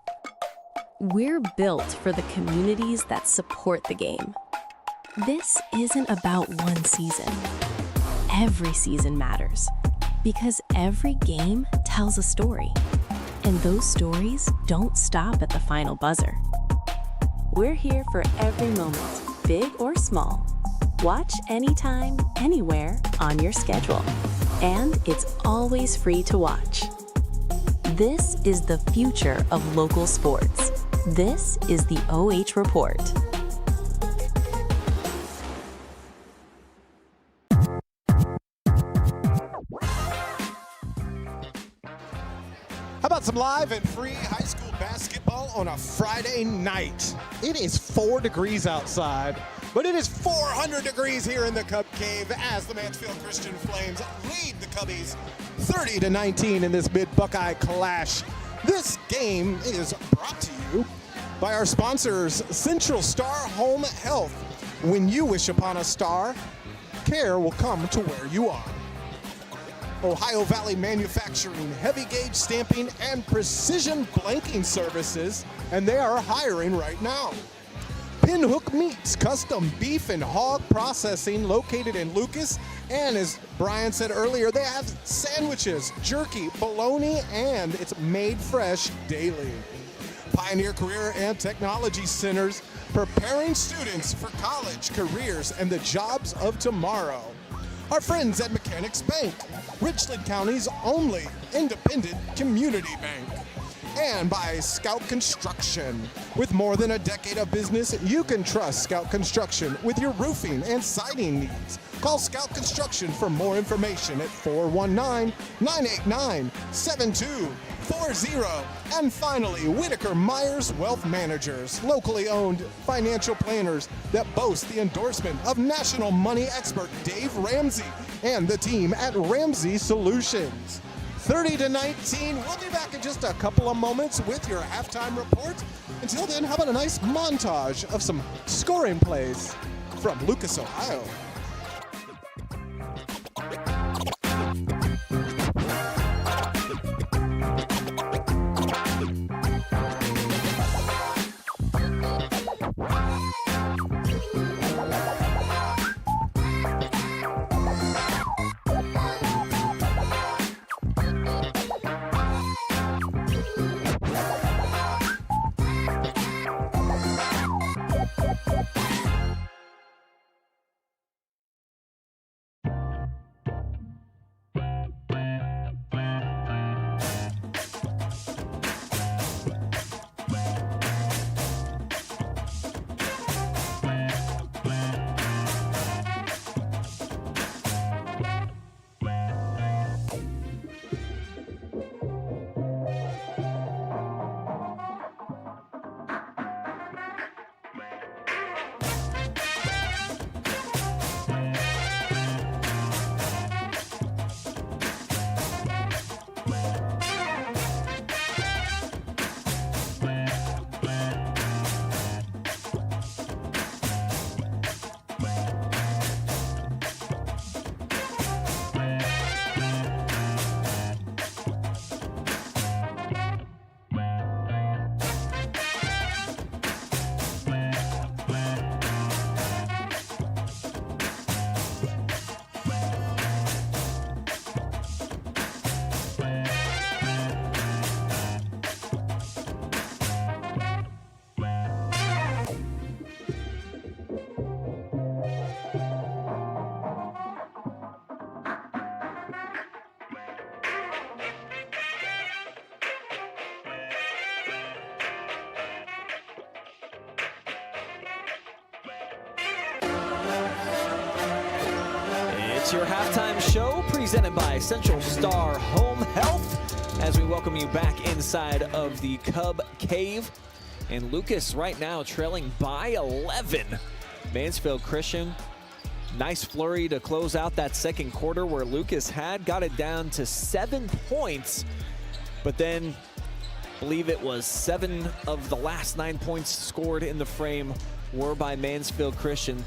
We're built for the communities that support the game. This isn't about one season. Every season matters because every game tells a story. And those stories don't stop at the final buzzer. We're here for every moment, big or small. Watch anytime, anywhere on your schedule. And it's always free to watch. This is the future of local sports. This is the OH Report. How about some live and free high school basketball on a Friday night? It is 4 degrees outside, but it is 400 degrees here in the Cub Cave as the Mansfield Christian Flames lead the Cubbies 30-19 in this Mid-Buckeye clash. This game is brought to you by our sponsors, Central Star Home Health. When you wish upon a star, care will come to where you are. Ohio Valley Manufacturing, heavy gauge stamping and precision blanking services, and they are hiring right now. Pinhook Meats, custom beef and hog processing located in Lucas, and as Brian said earlier, they have sandwiches, jerky, bologna, and it's made fresh daily. Pioneer Career and Technology Centers, preparing students for college, careers, and the jobs of tomorrow. Our friends at Mechanics Bank, Richland County's only independent community bank. and by Scout Construction. With more than a decade of business, you can trust Scout Construction with your roofing and siding needs. Call Scout Construction for more information at 419-989-7240. And finally, Whitaker Myers Wealth Managers, locally owned financial planners that boast the endorsement of national money expert Dave Ramsey and the team at Ramsey Solutions. 30-19. We'll be back in just a couple of moments with your halftime report. Until then, how about a nice montage of some scoring plays from Lucas, Ohio. It's your halftime show presented by Central Star Home Health as we welcome you back inside of the Cub Cave. And Lucas right now trailing by 11. Mansfield Christian, nice flurry to close out that second quarter where Lucas had got it down to 7 points. But then I believe it was 7 of the last 9 points scored in the frame were by Mansfield Christian.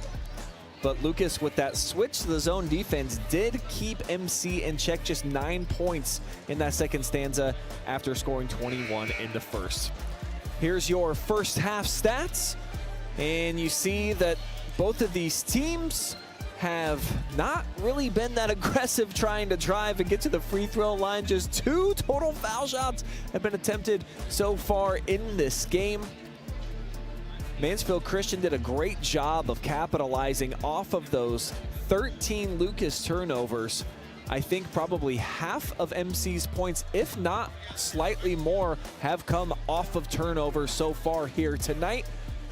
But Lucas, with that switch to the zone defense, did keep MC in check, just 9 points in that second stanza after scoring 21 in the first. Here's your first half stats, and you see that both of these teams have not really been that aggressive trying to drive and get to the free throw line. Just 2 total foul shots have been attempted so far in this game. Mansfield Christian did a great job of capitalizing off of those 13 Lucas turnovers. I think probably half of MC's points, if not slightly more, have come off of turnovers so far here tonight.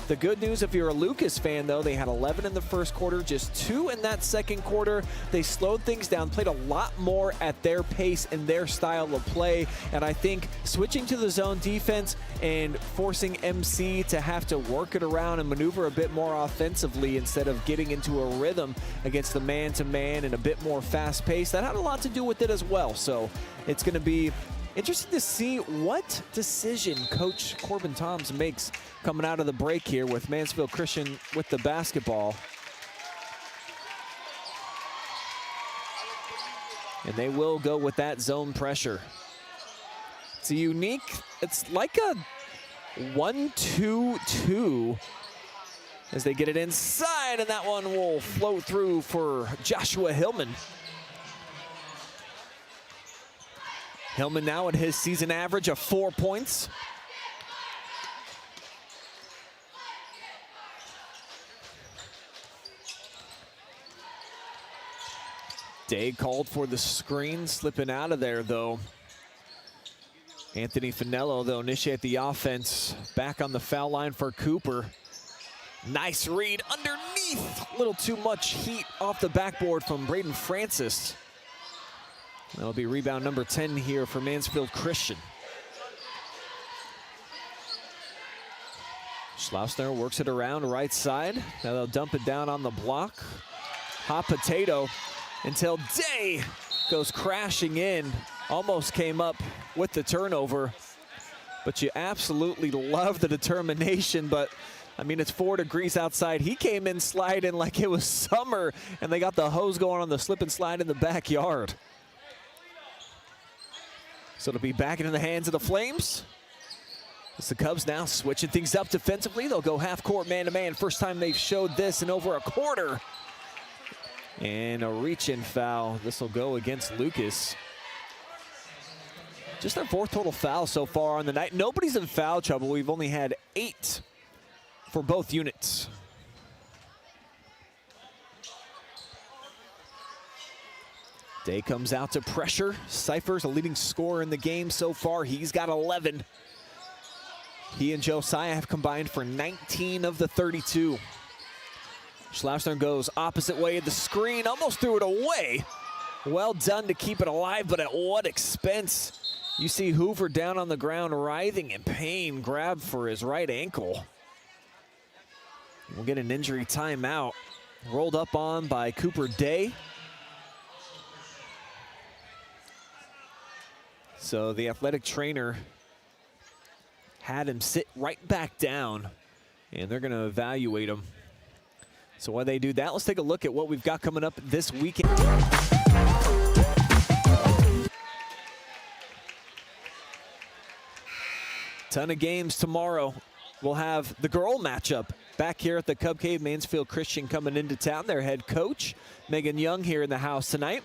The good news, if you're a Lucas fan, though, they had 11 in the first quarter, just 2 in that second quarter. They slowed things down, played a lot more at their pace and their style of play. And I think switching to the zone defense and forcing MC to have to work it around and maneuver a bit more offensively instead of getting into a rhythm against the man-to-man and a bit more fast pace, that had a lot to do with it as well. So it's going to be interesting to see what decision Coach Corbin Toms makes coming out of the break here with Mansfield Christian with the basketball. And they will go with that zone pressure. It's a unique, it's like a 1-2-2 as they get it inside, and that one will flow through for Joshua Hillman. Hillman now at his season average of 4 points. Day called for the screen, slipping out of there though. Anthony Finello, they'll initiate the offense. Back on the foul line for Cooper. Nice read underneath. A little too much heat off the backboard from Braden Francis. That'll be rebound number 10 here for Mansfield Christian. Schleusener works it around right side. Now they'll dump it down on the block. Hot potato until Day goes crashing in. Almost came up with the turnover. But you absolutely love the determination. But I mean, it's 4 degrees outside. He came in sliding like it was summer, and they got the hose going on the slip and slide in the backyard. So it'll be back into the hands of the Flames. As the Cubs now switching things up defensively. They'll go half court man-to-man. First time they've showed this in over a quarter. And a reach-in foul. This will go against Lucas. Just their 4th total foul so far on the night. Nobody's in foul trouble. We've only had 8 for both units. Day comes out to pressure. Cypher's a leading scorer in the game so far. He's got 11. He and Josiah have combined for 19 of the 32. Schleusener goes opposite way of the screen, almost threw it away. Well done to keep it alive, but at what expense? You see Hoover down on the ground, writhing in pain, grabbed for his right ankle. We'll get an injury timeout. Rolled up on by Cooper Day. So the athletic trainer had him sit right back down, and they're going to evaluate him. So while they do that, let's take a look at what we've got coming up this weekend. Ton of games tomorrow. We'll have the girl matchup back here at the Cub Cave. Mansfield Christian coming into town. Their head coach, Megan Young, here in the house tonight.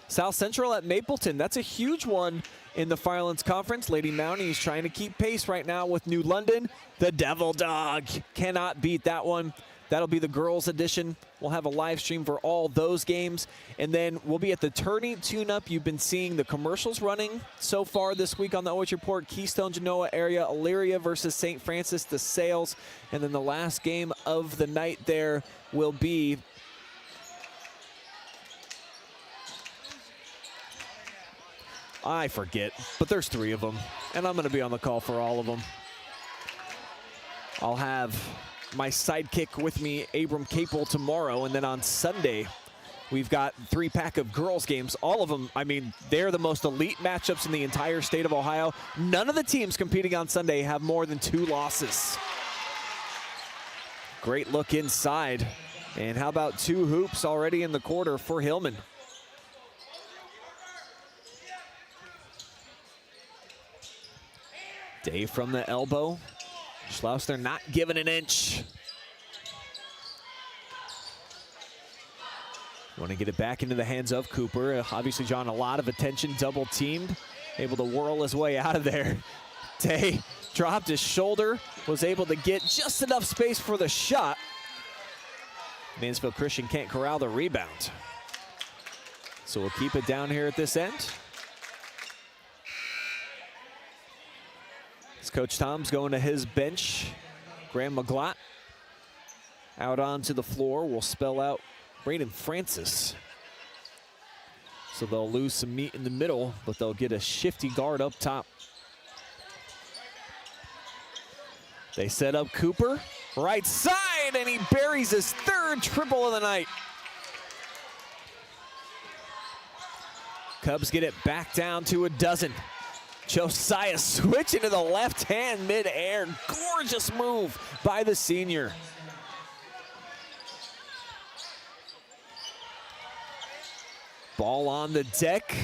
South Central at Mapleton. That's a huge one in the Firelands Conference. Lady Mounties trying to keep pace right now with New London. The Devil Dog cannot beat that one. That'll be the girls edition. We'll have a live stream for all those games. And then we'll be at the tourney tune-up. You've been seeing the commercials running so far this week on the OH Report. Keystone, Genoa area, Elyria versus St. Francis, the Sales. And then the last game of the night there will be I forget, but there's 3 of them, and I'm going to be on the call for all of them. I'll have my sidekick with me, Abram Capel, tomorrow, and then on Sunday, we've got 3-pack of girls games. All of them, I mean, they're the most elite matchups in the entire state of Ohio. None of the teams competing on Sunday have more than 2 losses. Great look inside, and how about 2 hoops already in the quarter for Hillman? Day from the elbow. Schleusener not giving an inch. Want to get it back into the hands of Cooper. Obviously drawing a lot of attention, double teamed. Able to whirl his way out of there. Day dropped his shoulder, was able to get just enough space for the shot. Mansfield Christian can't corral the rebound. So we'll keep it down here at this end. Coach Toms going to his bench. Graham McGlott out onto the floor. Will spell out Braden Francis. So they'll lose some meat in the middle, but they'll get a shifty guard up top. They set up Cooper. Right side, and he buries his 3rd triple of the night. Cubs get it back down to a dozen. Josiah switching to the left hand mid-air. Gorgeous move by the senior. Ball on the deck.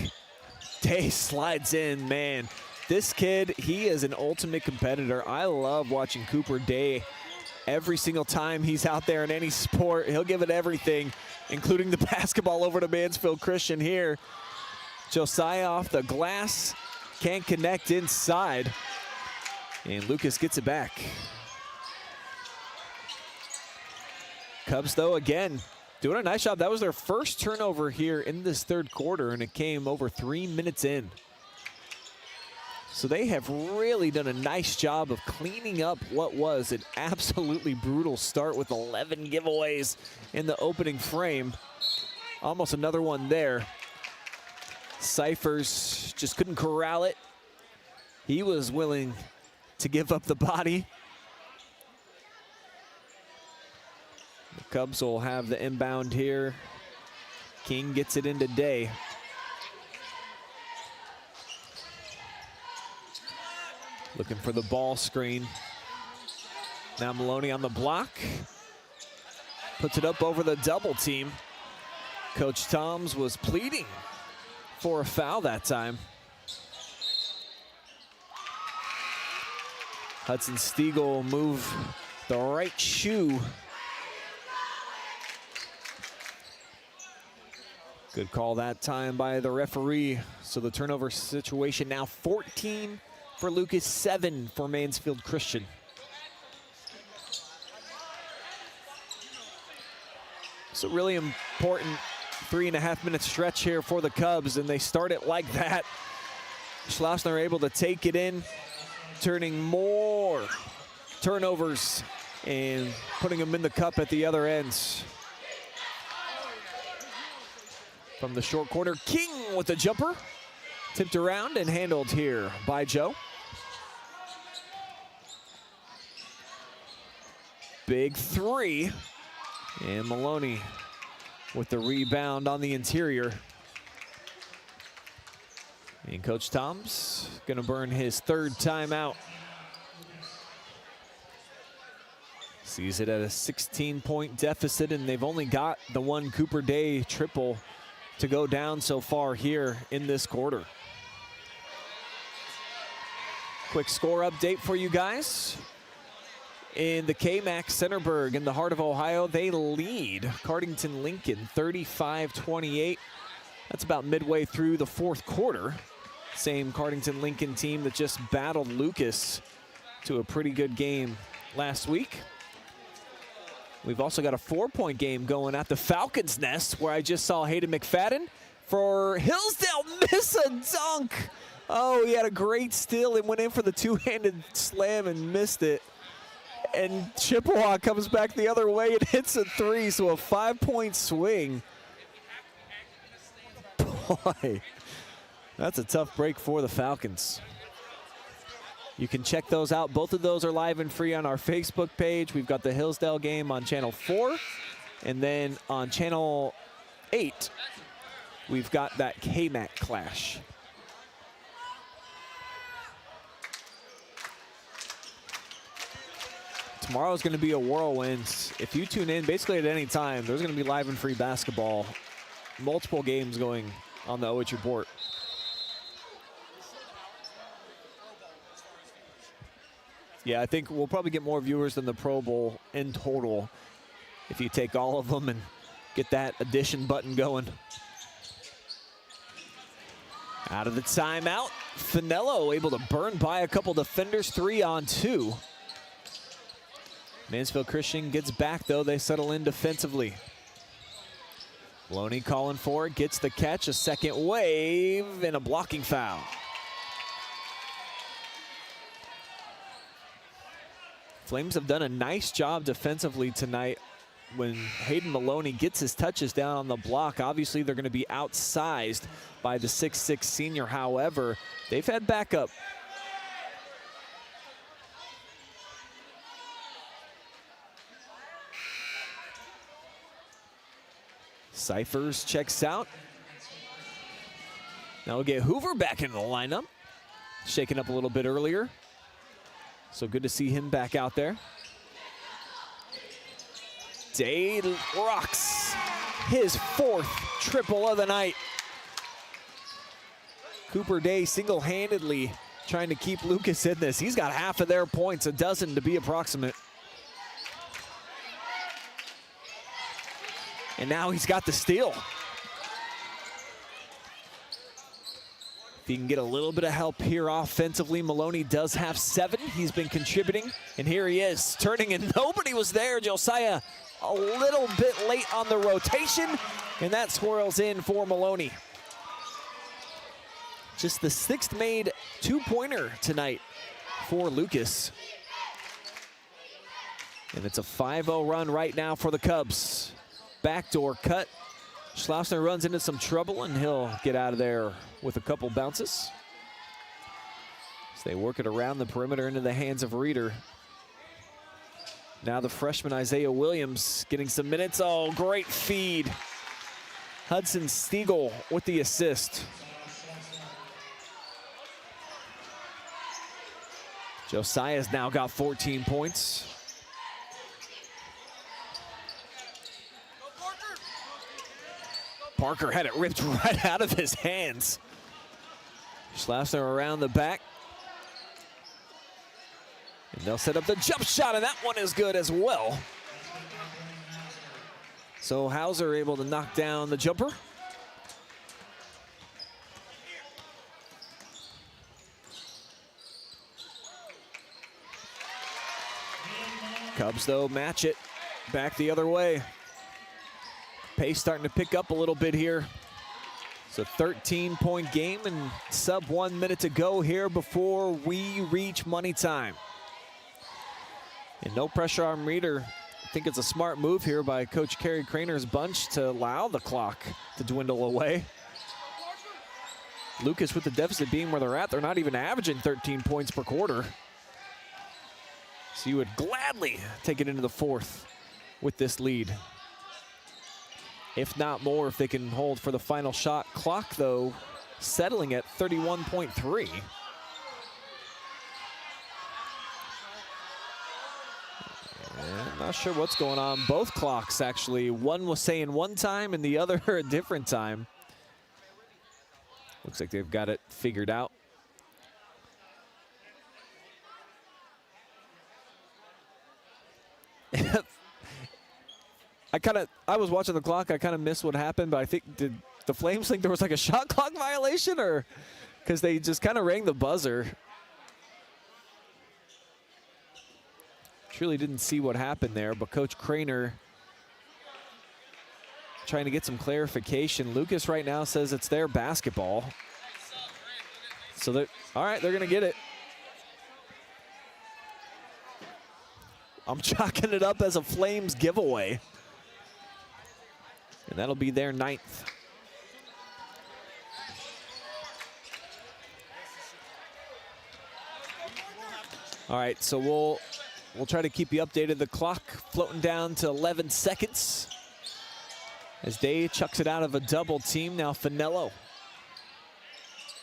Day slides in, man. This kid, he is an ultimate competitor. I love watching Cooper Day. Every single time he's out there in any sport, he'll give it everything, including the basketball over to Mansfield Christian here. Josiah off the glass. Can't connect inside, and Lucas gets it back. Cubs, though, again, doing a nice job. That was their first turnover here in this 3rd quarter, and it came over 3 minutes in. So they have really done a nice job of cleaning up what was an absolutely brutal start with 11 giveaways in the opening frame. Almost another one there. Cyphers just couldn't corral it. He was willing to give up the body. The Cubs will have the inbound here. King gets it into Day. Looking for the ball screen. Now Maloney on the block. Puts it up over the double team. Coach Toms was pleading for a foul that time. Hudson Stiegel move the right shoe. Good call that time by the referee. So the turnover situation now 14 for Lucas, 7 for Mansfield Christian. It's a really important 3.5-minute stretch here for the Cubs, and they start it like that. Schleusener able to take it in, turning more turnovers and putting them in the cup at the other ends. From the short corner, King with the jumper. Tipped around and handled here by Joe. Big three. And Maloney with the rebound on the interior. And Coach Toms gonna burn his 3rd timeout. Sees it at a 16-point deficit, and they've only got the one Cooper Day triple to go down so far here in this quarter. Quick score update for you guys. In the KMAC Centerburg in the heart of Ohio, they lead Cardington Lincoln 35-28. That's about midway through the 4th quarter. Same Cardington Lincoln team that just battled Lucas to a pretty good game last week. We've also got a 4-point game going at the Falcons' Nest, where I just saw Hayden McFadden for Hillsdale miss a dunk. Oh, he had a great steal and went in for the two-handed slam and missed it. And Chippewa comes back the other way and hits a 3, so a 5-point swing. Boy, that's a tough break for the Falcons. You can check those out. Both of those are live and free on our Facebook page. We've got the Hillsdale game on Channel 4. And then on Channel 8, we've got that KMAC clash. Tomorrow's going to be a whirlwind. If you tune in basically at any time, there's going to be live and free basketball. Multiple games going on the OH Report. Yeah, I think we'll probably get more viewers than the Pro Bowl in total if you take all of them and get that addition button going. Out of the timeout, Finello able to burn by a couple defenders, 3-on-2. Mansfield Christian gets back, though. They settle in defensively. Maloney calling for it, gets the catch, a second wave, and a blocking foul. Flames have done a nice job defensively tonight. When Hayden Maloney gets his touches down on the block, obviously they're going to be outsized by the 6'6" senior. However, they've had backup. Cyphers checks out. Now we'll get Hoover back in the lineup. Shaken up a little bit earlier. So good to see him back out there. Day rocks his 4th triple of the night. Cooper Day single-handedly trying to keep Lucas in this. He's got half of their points, a dozen to be approximate. And now he's got the steal. If he can get a little bit of help here offensively, Maloney does have 7. He's been contributing, and here he is, turning, and nobody was there. Josiah a little bit late on the rotation, and that swirls in for Maloney. Just the 6th made two-pointer tonight for Lucas. And it's a 5-0 run right now for the Cubs. Backdoor cut. Schleusener runs into some trouble, and he'll get out of there with a couple bounces. So they work it around the perimeter into the hands of Reeder. Now the freshman Isaiah Williams getting some minutes. Oh, great feed. Hudson Stiegel with the assist. Josiah's now got 14 points. Parker had it ripped right out of his hands. Schleusener around the back. And they'll set up the jump shot, and that one is good as well. So Hauser able to knock down the jumper. Cubs, though, match it back the other way. Pace starting to pick up a little bit here. It's a 13-point game and sub 1 minute to go here before we reach money time. And no pressure on Reeder. I think it's a smart move here by Coach Kerry Craner's bunch to allow the clock to dwindle away. Lucas, with the deficit being where they're at, they're not even averaging 13 points per quarter. So you would gladly take it into the 4th with this lead. If not more, if they can hold for the final shot. Clock, though, settling at 31.3. I'm not sure what's going on. Both clocks, actually. One was saying one time and the other a different time. Looks like they've got it figured out. I was watching the clock. I kind of missed what happened, but I think, did the Flames think there was like a shot clock violation, or because they just kind of rang the buzzer? Truly didn't see what happened there, but Coach Craner trying to get some clarification. Lucas right now says it's their basketball. So they're, all right, they're gonna get it. I'm chalking it up as a Flames giveaway. And that'll be their 9th. All right, so we'll try to keep you updated. The clock floating down to 11 seconds as Day chucks it out of a double team. Now Finello.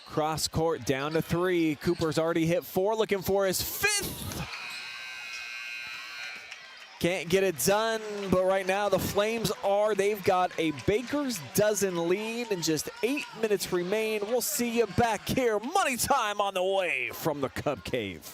Cross court down to 3. Cooper's already hit 4, looking for his 5th. Can't get it done, but right now the Flames they've got a baker's dozen lead and just 8 minutes remain. We'll see you back here. Money time on the way from the Cub Cave.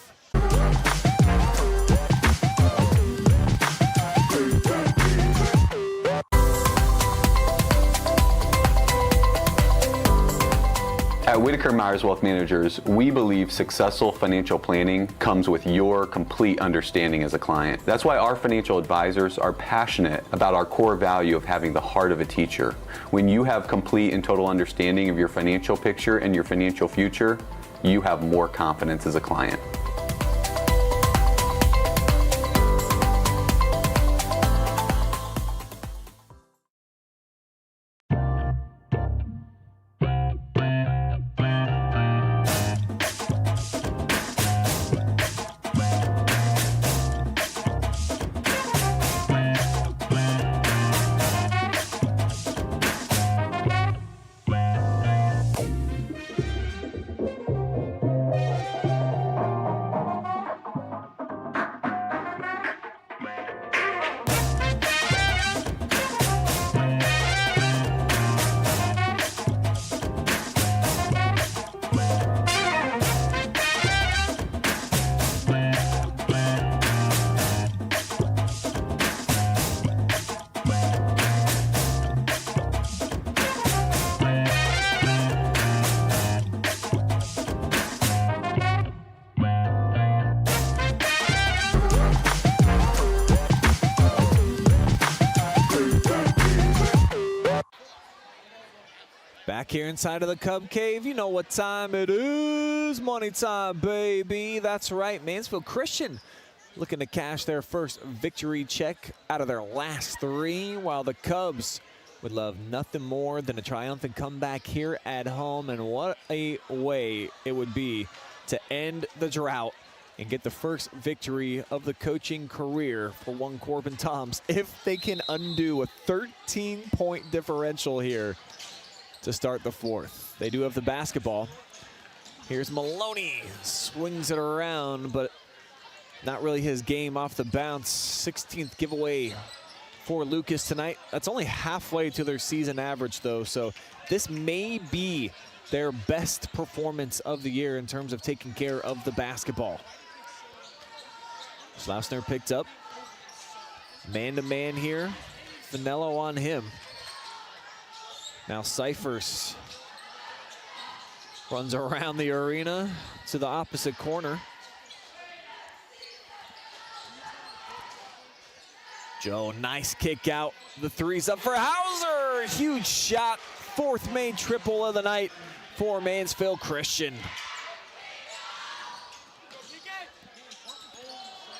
At Whitaker Myers Wealth Managers, we believe successful financial planning comes with your complete understanding as a client. That's why our financial advisors are passionate about our core value of having the heart of a teacher. When you have complete and total understanding of your financial picture and your financial future, you have more confidence as a client. Back here inside of the Cub Cave, you know what time it is. Money time, baby. That's right, Mansfield Christian looking to cash their first victory check out of their last 3, while the Cubs would love nothing more than a triumphant comeback here at home. And what a way it would be to end the drought and get the first victory of the coaching career for one Corbin Toms if they can undo a 13-point differential here to start the 4th. They do have the basketball. Here's Maloney, swings it around, but not really his game off the bounce. 16th giveaway for Lucas tonight. That's only halfway to their season average though, so this may be their best performance of the year in terms of taking care of the basketball. Schleusener picked up. Man-to-man here. Finello on him. Now Cyphers runs around the arena to the opposite corner. Joe, nice kick out. The 3's up for Hauser. Huge shot. 4th main triple of the night for Mansfield Christian.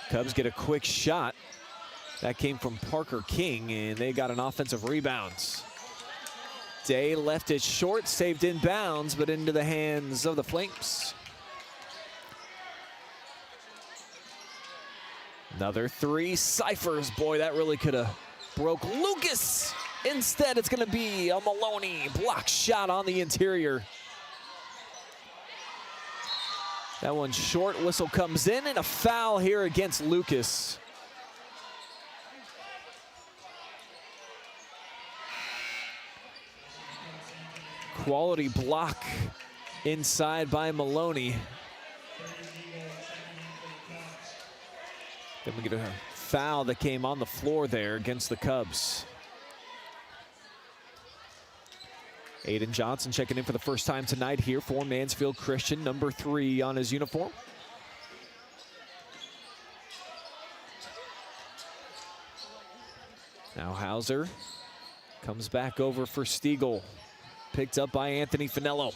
Cubs get a quick shot. That came from Parker King, and they got an offensive rebound. Day left it short, saved in bounds, but into the hands of the Flames. Another 3, Cyphers. Boy, that really could have broke Lucas. Instead, it's going to be a Maloney block shot on the interior. That one short, whistle comes in, and a foul here against Lucas. Quality block inside by Maloney. Then we get a foul that came on the floor there against the Cubs. Aiden Johnson checking in for the first time tonight here for Mansfield Christian, number 3 on his uniform. Now Hauser comes back over for Stiegel. Picked up by Anthony Finello.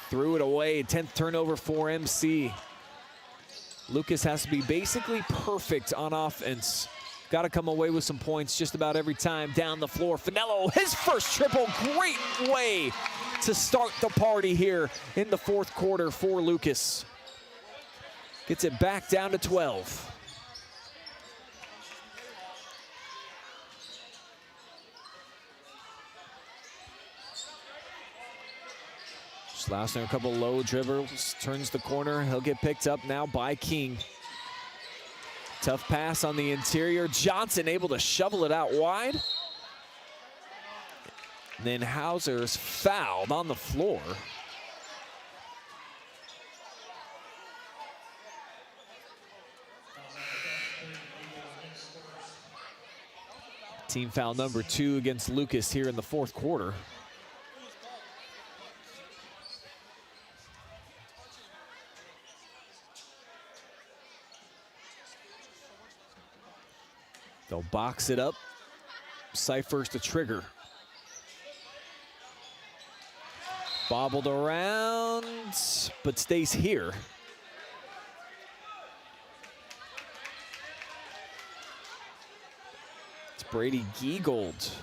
Threw it away, 10th turnover for MC. Lucas has to be basically perfect on offense. Got to come away with some points just about every time down the floor. Finello, his first triple, great way to start the party here in the 4th quarter for Lucas. Gets it back down to 12. Schleusener, a couple low dribbles, turns the corner. He'll get picked up now by King. Tough pass on the interior. Johnson able to shovel it out wide. And then Hauser's fouled on the floor. Team foul number 2 against Lucas here in the 4th quarter. They'll box it up. Cyphers to trigger. Bobbled around, but stays here. It's Brady Giegold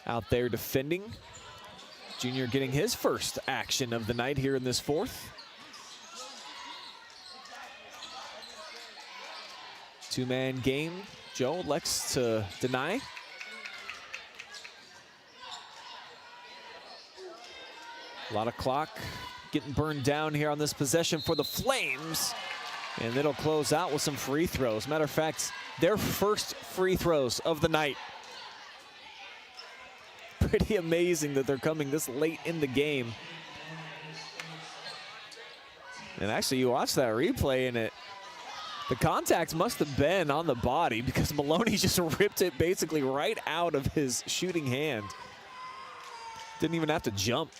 out there defending. Junior getting his first action of the night here in this 4th. 2-man game. Joe elects to deny. A lot of clock getting burned down here on this possession for the Flames. And it'll close out with some free throws. Matter of fact, their first free throws of the night. Pretty amazing that they're coming this late in the game. And actually, you watch that replay and the contact must have been on the body because Maloney just ripped it basically right out of his shooting hand. Didn't even have to jump.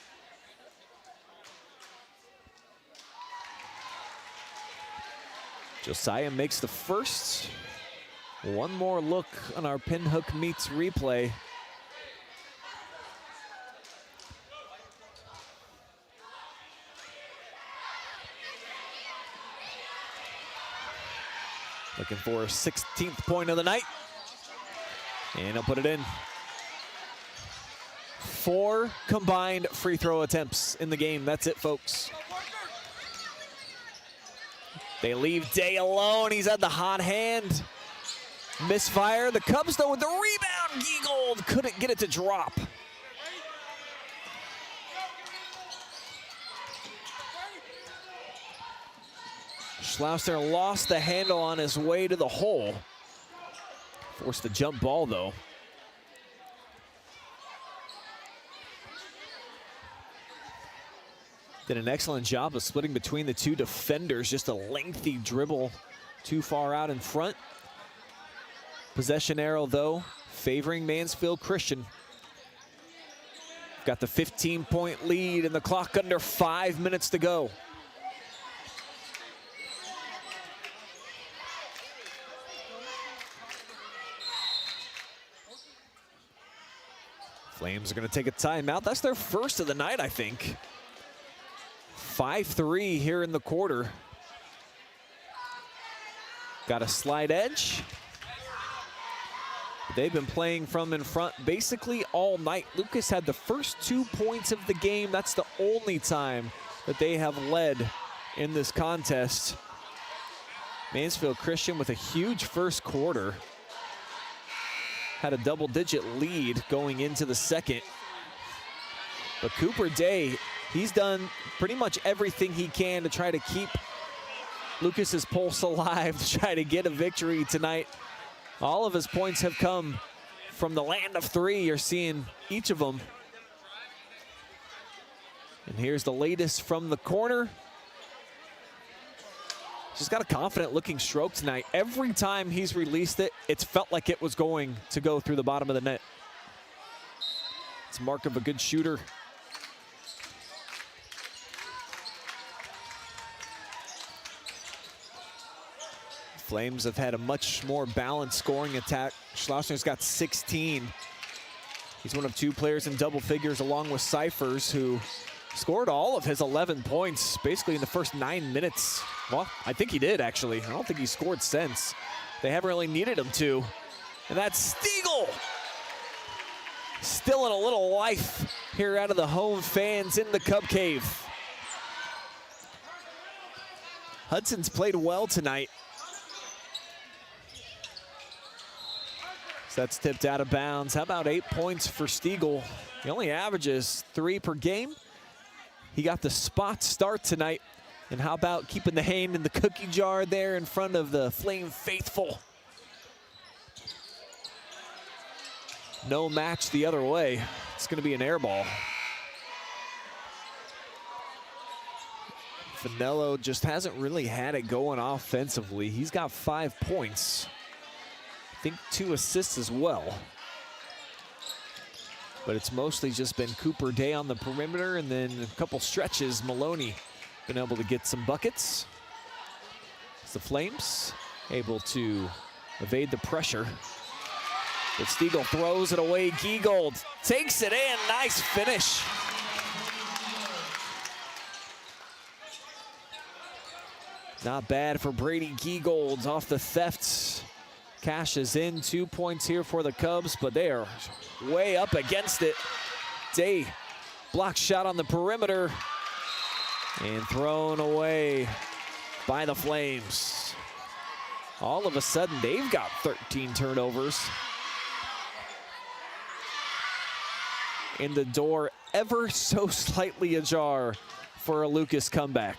Josiah makes the first. One more look on our Pinhook Meats replay. Looking for a 16th point of the night. And he'll put it in. 4 combined free throw attempts in the game. That's it, folks. They leave Day alone. He's had the hot hand. Misfire. The Cubs, though, with the rebound. Giegold couldn't get it to drop. Schleusener lost the handle on his way to the hole. Forced the jump ball, though. Did an excellent job of splitting between the two defenders. Just a lengthy dribble too far out in front. Possession arrow, though, favoring Mansfield Christian. Got the 15-point lead and the clock under 5 minutes to go. Flames are going to take a timeout. That's their first of the night, I think. 5-3 here in the quarter. Got a slide edge. They've been playing from in front basically all night. Lucas had the first 2 points of the game. That's the only time that they have led in this contest. Mansfield Christian with a huge first quarter. Had a double-digit lead going into the second. But Cooper Day, he's done pretty much everything he can to try to keep Lucas's pulse alive, to try to get a victory tonight. All of his points have come from the land of three. You're seeing each of them. And here's the latest from the corner. He's got a confident-looking stroke tonight. Every time he's released it, it's felt like it was going to go through the bottom of the net. It's a mark of a good shooter. Flames have had a much more balanced scoring attack. Schleusener's got 16. He's one of 2 players in double figures along with Cyphers, who scored all of his 11 points basically in the first 9 minutes. Well, I think he did, actually. I don't think he scored since. They haven't really needed him to. And that's Stiegel. Still in a little life here out of the home fans in the Cub Cave. Hudson's played well tonight. So that's tipped out of bounds. How about 8 points for Stiegel? He only averages 3 per game. He got the spot start tonight. And how about keeping the hand in the cookie jar there in front of the Flame faithful? No match the other way. It's going to be an air ball. Finello just hasn't really had it going offensively. He's got 5 points. I think 2 assists as well. But it's mostly just been Cooper Day on the perimeter, and then a couple stretches, Maloney been able to get some buckets. It's the Flames able to evade the pressure. But Stiegel throws it away. Giegold takes it in. Nice finish. Not bad for Brady Giegold off the thefts. Cashes in 2 points here for the Cubs, but they are way up against it. Day block shot on the perimeter and thrown away by the Flames. All of a sudden, they've got 13 turnovers. And the door ever so slightly ajar for a Lucas comeback.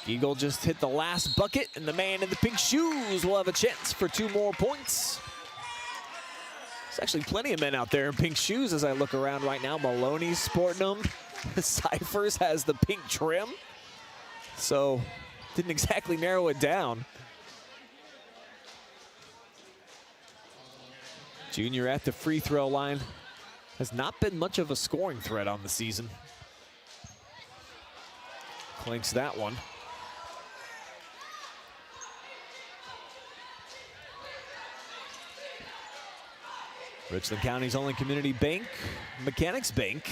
Eagle just hit the last bucket, and the man in the pink shoes will have a chance for 2 more points. There's actually plenty of men out there in pink shoes as I look around right now. Maloney's sporting them. Cyphers has the pink trim. So, didn't exactly narrow it down. Junior at the free throw line. Has not been much of a scoring threat on the season. Clinks that one. Richland County's only community bank, Mechanics Bank.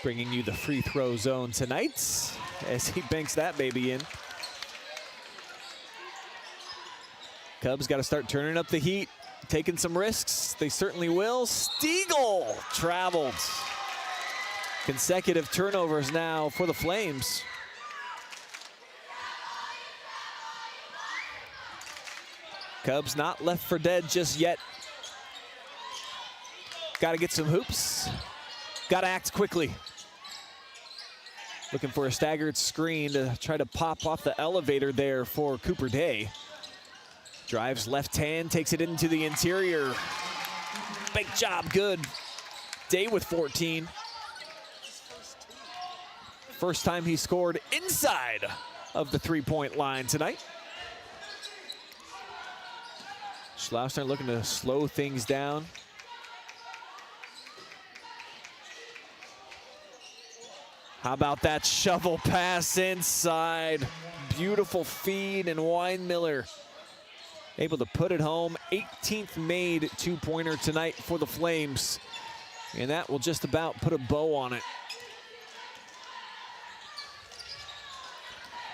bringing you the free throw zone tonight as he banks that baby in. Cubs got to start turning up the heat, taking some risks. They certainly will. Stiegel traveled. Consecutive turnovers now for the Flames. Cubs not left for dead just yet. Got to get some hoops. Got to act quickly. Looking for a staggered screen to try to pop off the elevator there for Cooper Day. Drives left hand, takes it into the interior. Big job, good. Day with 14. First time he scored inside of the three-point line tonight. Schleusener looking to slow things down. How about that shovel pass inside? Beautiful feed, and Weinmiller able to put it home. 18th made two-pointer tonight for the Flames. And that will just about put a bow on it.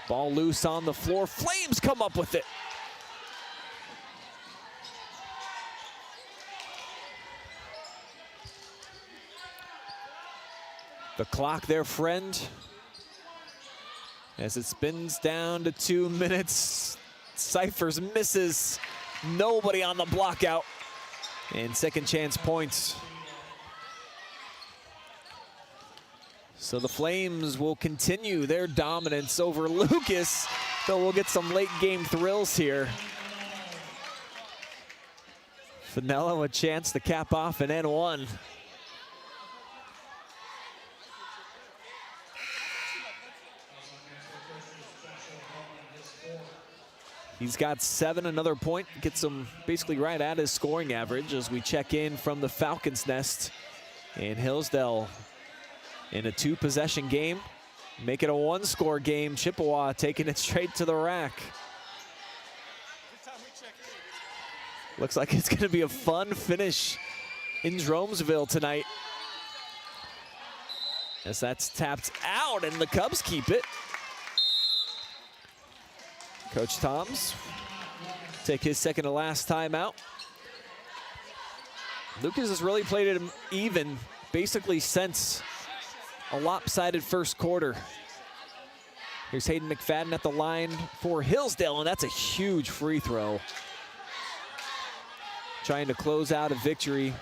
Ball loose on the floor. Flames come up with it. The clock, their friend, as it spins down to 2 minutes. Cyphers misses. Nobody on the block out. And second chance points. So the Flames will continue their dominance over Lucas, though we'll get some late game thrills here. Finello a chance to cap off an N1. He's got 7, another point, gets him basically right at his scoring average as we check in from the Falcons' nest. And Hillsdale in a 2-possession game, make it a 1-score game. Chippewa taking it straight to the rack. Looks like it's gonna be a fun finish in Dromesville tonight, as that's tapped out and the Cubs keep it. Coach Toms take his second to last timeout. Lucas has really played it even basically since a lopsided first quarter. Here's Hayden McFadden at the line for Hillsdale, and that's a huge free throw. Trying to close out a victory.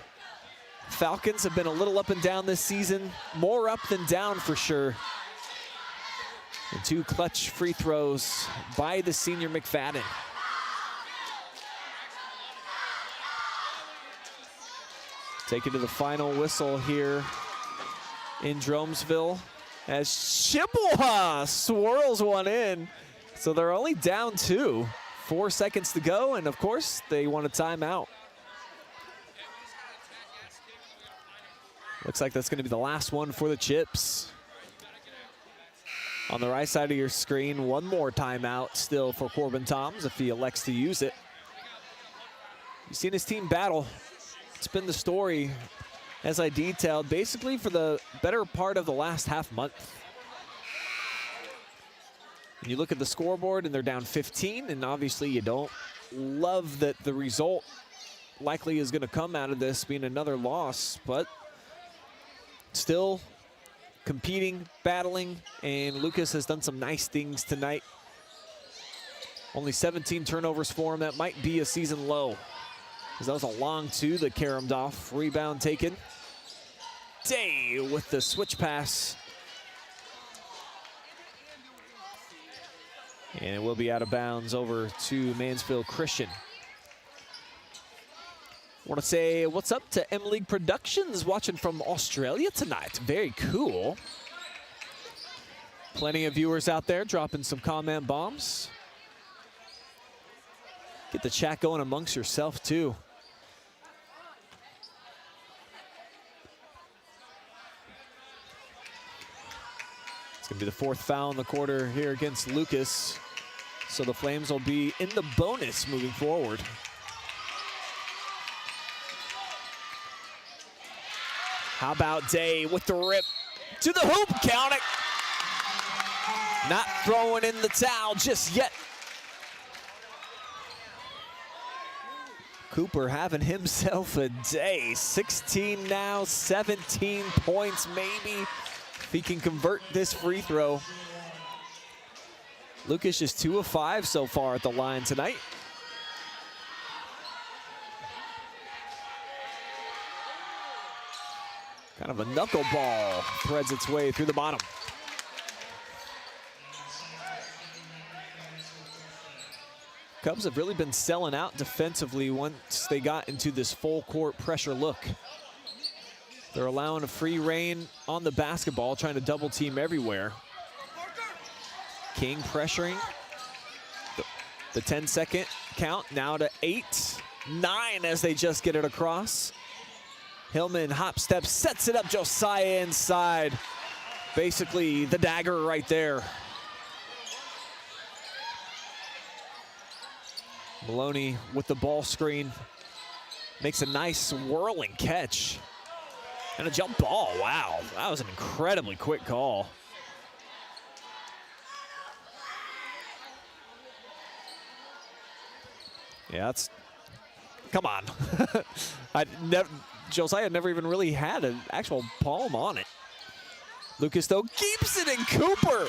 Falcons have been a little up and down this season, more up than down for sure. And 2 clutch free throws by the senior McFadden. Take it to the final whistle here in Dromesville as Chippewa swirls one in. So they're only down 2. 4 seconds to go, and of course, they want a timeout. Looks like that's gonna be the last one for the Chips. On the right side of your screen, one more timeout still for Corbin Toms if he elects to use it. You've seen his team battle. It's been the story, as I detailed, basically for the better part of the last half month. And you look at the scoreboard and they're down 15, and obviously you don't love that the result likely is gonna come out of this being another loss, but still competing, battling, and Lucas has done some nice things tonight. Only 17 turnovers for him. That might be a season low, because that was a long 2 that caromed off. Rebound taken. Day with the switch pass. And it will be out of bounds over to Mansfield Christian. Want to say what's up to M League Productions, watching from Australia tonight. Very cool. Plenty of viewers out there dropping some comment bombs. Get the chat going amongst yourself too. It's gonna be the 4th foul in the quarter here against Lucas. So the Flames will be in the bonus moving forward. How about Day with the rip? to the hoop, count it. Not throwing in the towel just yet. Cooper having himself a day. 16 now, 17 points maybe, if he can convert this free throw. Lucas is 2 of 5 so far at the line tonight. Kind of a knuckleball threads its way through the bottom. Cubs have really been selling out defensively once they got into this full court pressure look. They're allowing a free reign on the basketball, trying to double team everywhere. King pressuring. The 10-second count now to 8, 9 as they just get it across. Hillman hop step, sets it up, Josiah inside. Basically the dagger right there. Maloney with the ball screen. Makes a nice whirling catch. And a jump ball, wow. That was an incredibly quick call. Yeah, that's, come on. Josiah never even really had an actual palm on it. Lucas, though, keeps it in. Cooper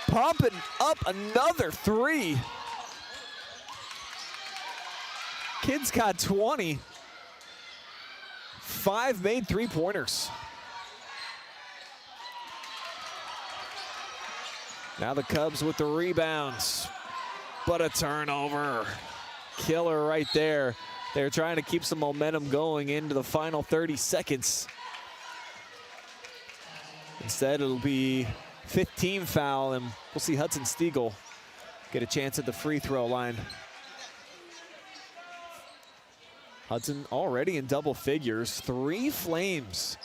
pumping up another 3. Kid's got 20. 5 made 3-pointers. Now the Cubs with the rebounds, but a turnover. Killer right there. They're trying to keep some momentum going into the final 30 seconds. Instead, it'll be 15 foul, and we'll see Hudson Stiegel get a chance at the free throw line. Hudson already in double figures. 3 Flames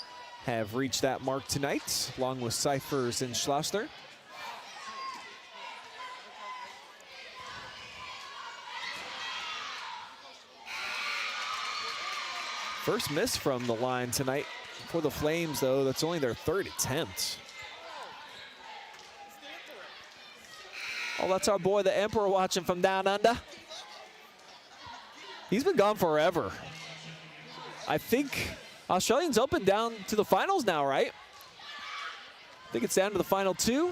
have reached that mark tonight, along with Cyphers and Schleusener. First miss from the line tonight for the Flames, though. That's only their 3rd attempt. Oh, that's our boy, the Emperor, watching from down under. He's been gone forever. I think Australians Open down to the finals now, right? I think it's down to the final 2.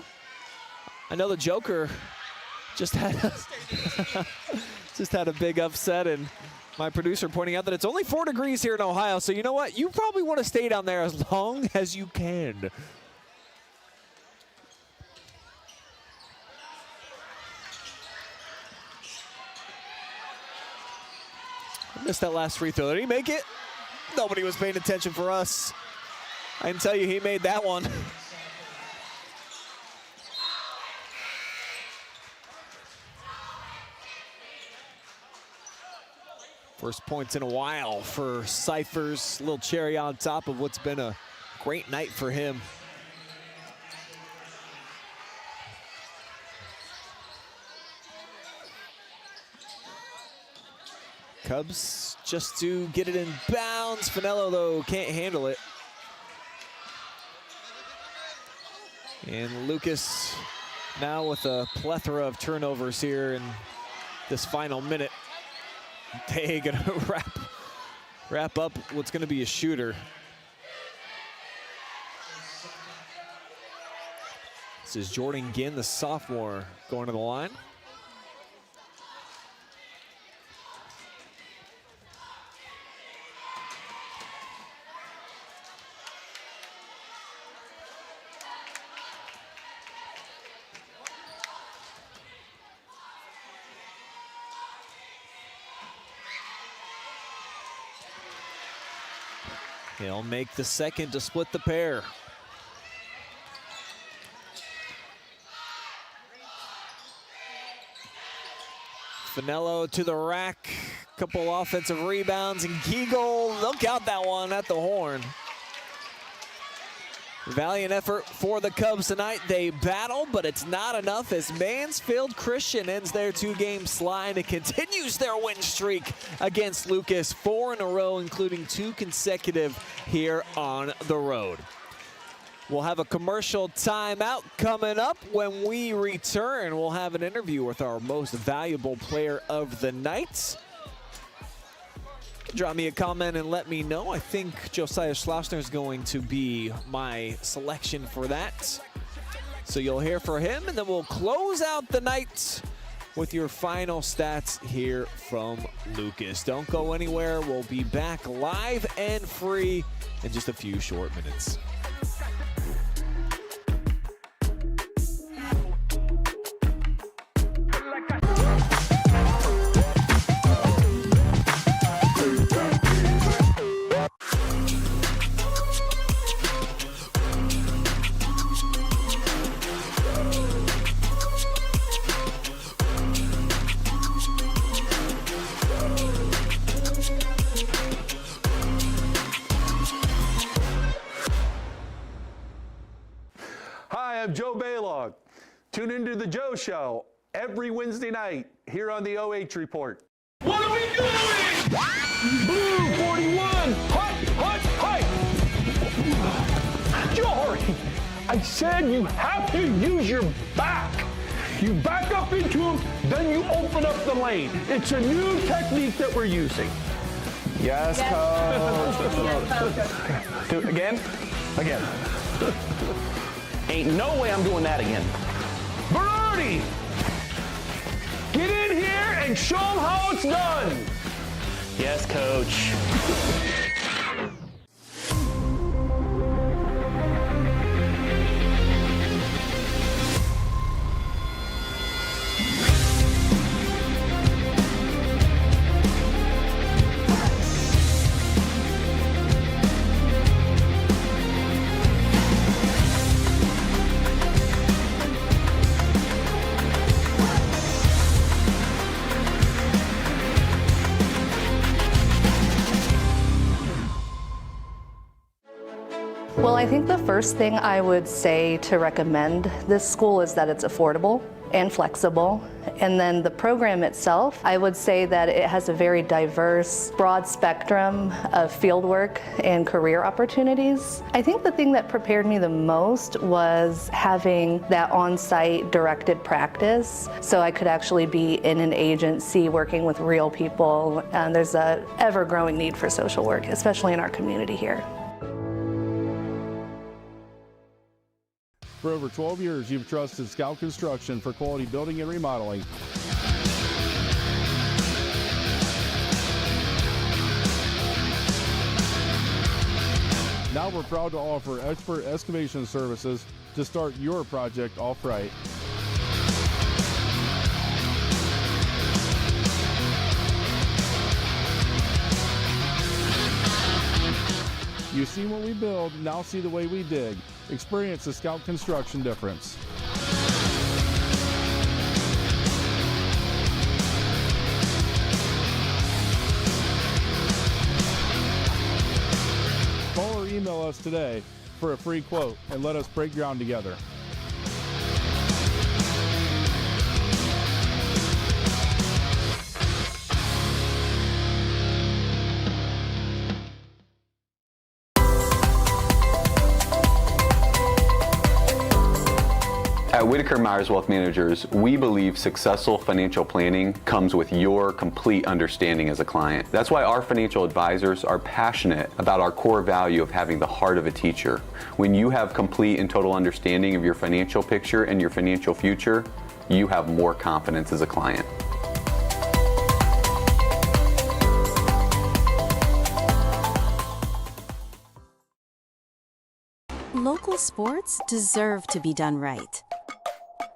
I know the Joker just had a big upset, and my producer pointing out that it's only 4 degrees here in Ohio, so you know what? You probably want to stay down there as long as you can. Missed that last free throw. Did he make it? Nobody was paying attention for us. I can tell you he made that one. First points in a while for Cyphers. A little cherry on top of what's been a great night for him. Cubs just to get it in bounds. Finello, though, can't handle it. And Lucas now with a plethora of turnovers here in this final minute. They gonna wrap up what's gonna be a shooter. This is Jordan Ginn, the sophomore, going to the line. He'll make the second to split the pair. Finello to the rack, couple offensive rebounds, and Giegel, they'll count that one at the horn. Valiant effort for the Cubs tonight. They battle, but it's not enough as Mansfield Christian ends their 2-game slide and continues their win streak against Lucas, 4 in a row, including 2 consecutive here on the road. We'll have a commercial timeout coming up. When we return, we'll have an interview with our most valuable player of the night. Drop me a comment and let me know. I think Josiah Schleusener is going to be my selection for that. So you'll hear from him, and then we'll close out the night with your final stats here from Lucas. Don't go anywhere. We'll be back live and free in just a few short minutes. I'm Joe Baylog. Tune into the Joe Show every Wednesday night here on the OH Report. What are we doing? Blue 41, hut, Jory, I said you have to use your back. You back up into him, then you open up the lane. It's a new technique that we're using. Yes, coach. Do it again? Again. Ain't no way I'm doing that again. Berardi, get in here and show them how it's done. Yes, coach. Well, I think the first thing I would say to recommend this school is that it's affordable and flexible. And then the program itself, I would say that it has a very diverse, broad spectrum of fieldwork and career opportunities. I think the thing that prepared me the most was having that on-site directed practice, so I could actually be in an agency working with real people. And there's a ever-growing need for social work, especially in our community here. For over 12 years, you've trusted Scout Construction for quality building and remodeling. Now we're proud to offer expert excavation services to start your project off right. You've seen what we build, now see the way we dig. Experience the Scout Construction difference. Call or email us today for a free quote and let us break ground together. At Whitaker Myers Wealth Managers, we believe successful financial planning comes with your complete understanding as a client. That's why our financial advisors are passionate about our core value of having the heart of a teacher. When you have complete and total understanding of your financial picture and your financial future, you have more confidence as a client. Local sports deserve to be done right.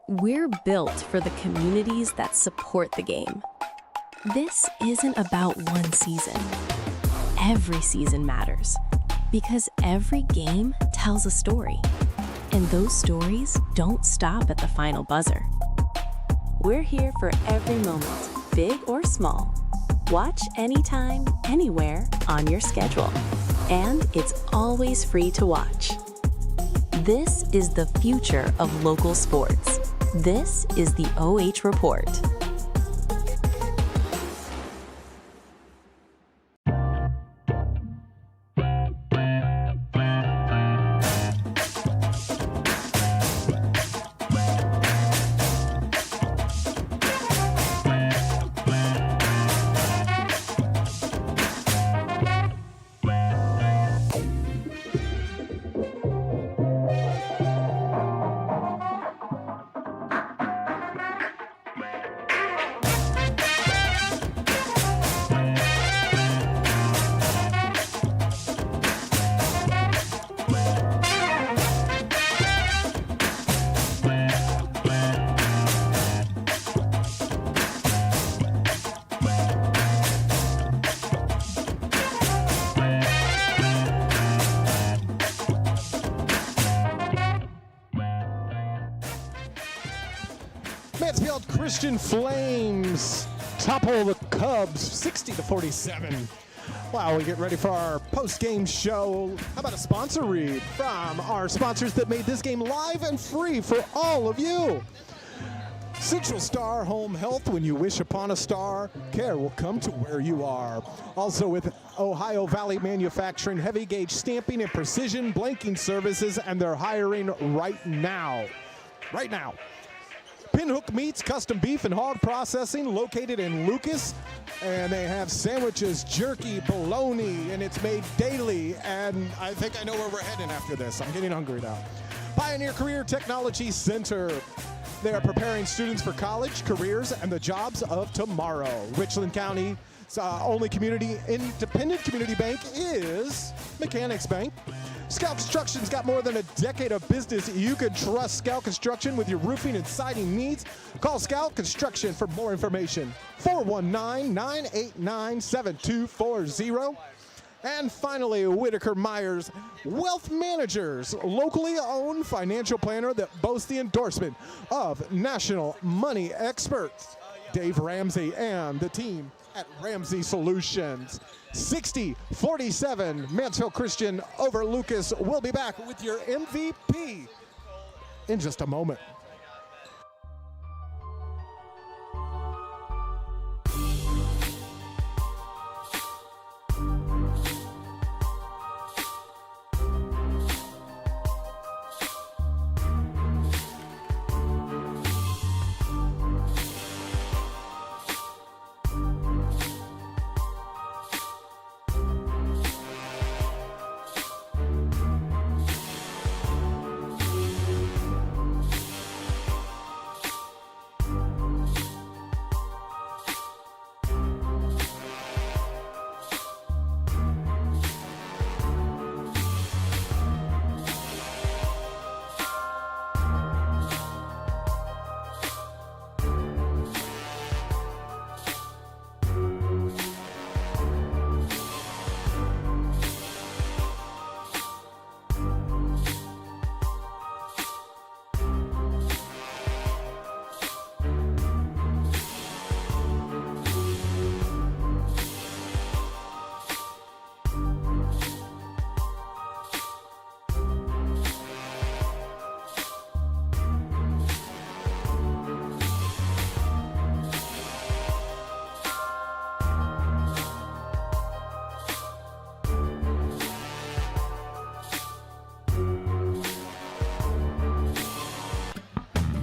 We're built for the communities that support the game. This isn't about one season. Every season matters because every game tells a story, and those stories don't stop at the final buzzer. We're here for every moment, big or small. Watch anytime, anywhere on your schedule, and it's always free to watch. This is the future of local sports. This is the OH Report. Mansfield Christian Flames topple the Cubs 60-47. Wow, we get ready for our post-game show. How about a sponsor read from our sponsors that made this game live and free for all of you? Central Star Home Health, when you wish upon a star, care will come to where you are. Also with Ohio Valley Manufacturing, heavy gauge stamping and precision blanking services, and they're hiring right now. Right now. Pinhook Meats, custom beef and hog processing, located in Lucas. And they have sandwiches, jerky, bologna, and it's made daily. And I think I know where we're heading after this. I'm getting hungry now. Pioneer Career Technology Center. They are preparing students for college, careers, and the jobs of tomorrow. Richland County's only independent community bank is Mechanics Bank. Scout Construction's got more than a decade of business. You can trust Scout Construction with your roofing and siding needs. Call Scout Construction for more information. 419-989-7240. And finally, Whitaker Myers Wealth Managers, locally owned financial planner that boasts the endorsement of national money experts Dave Ramsey and the team at Ramsey Solutions. 60-47, Mansfield Christian over Lucas. We'll be back with your MVP in just a moment.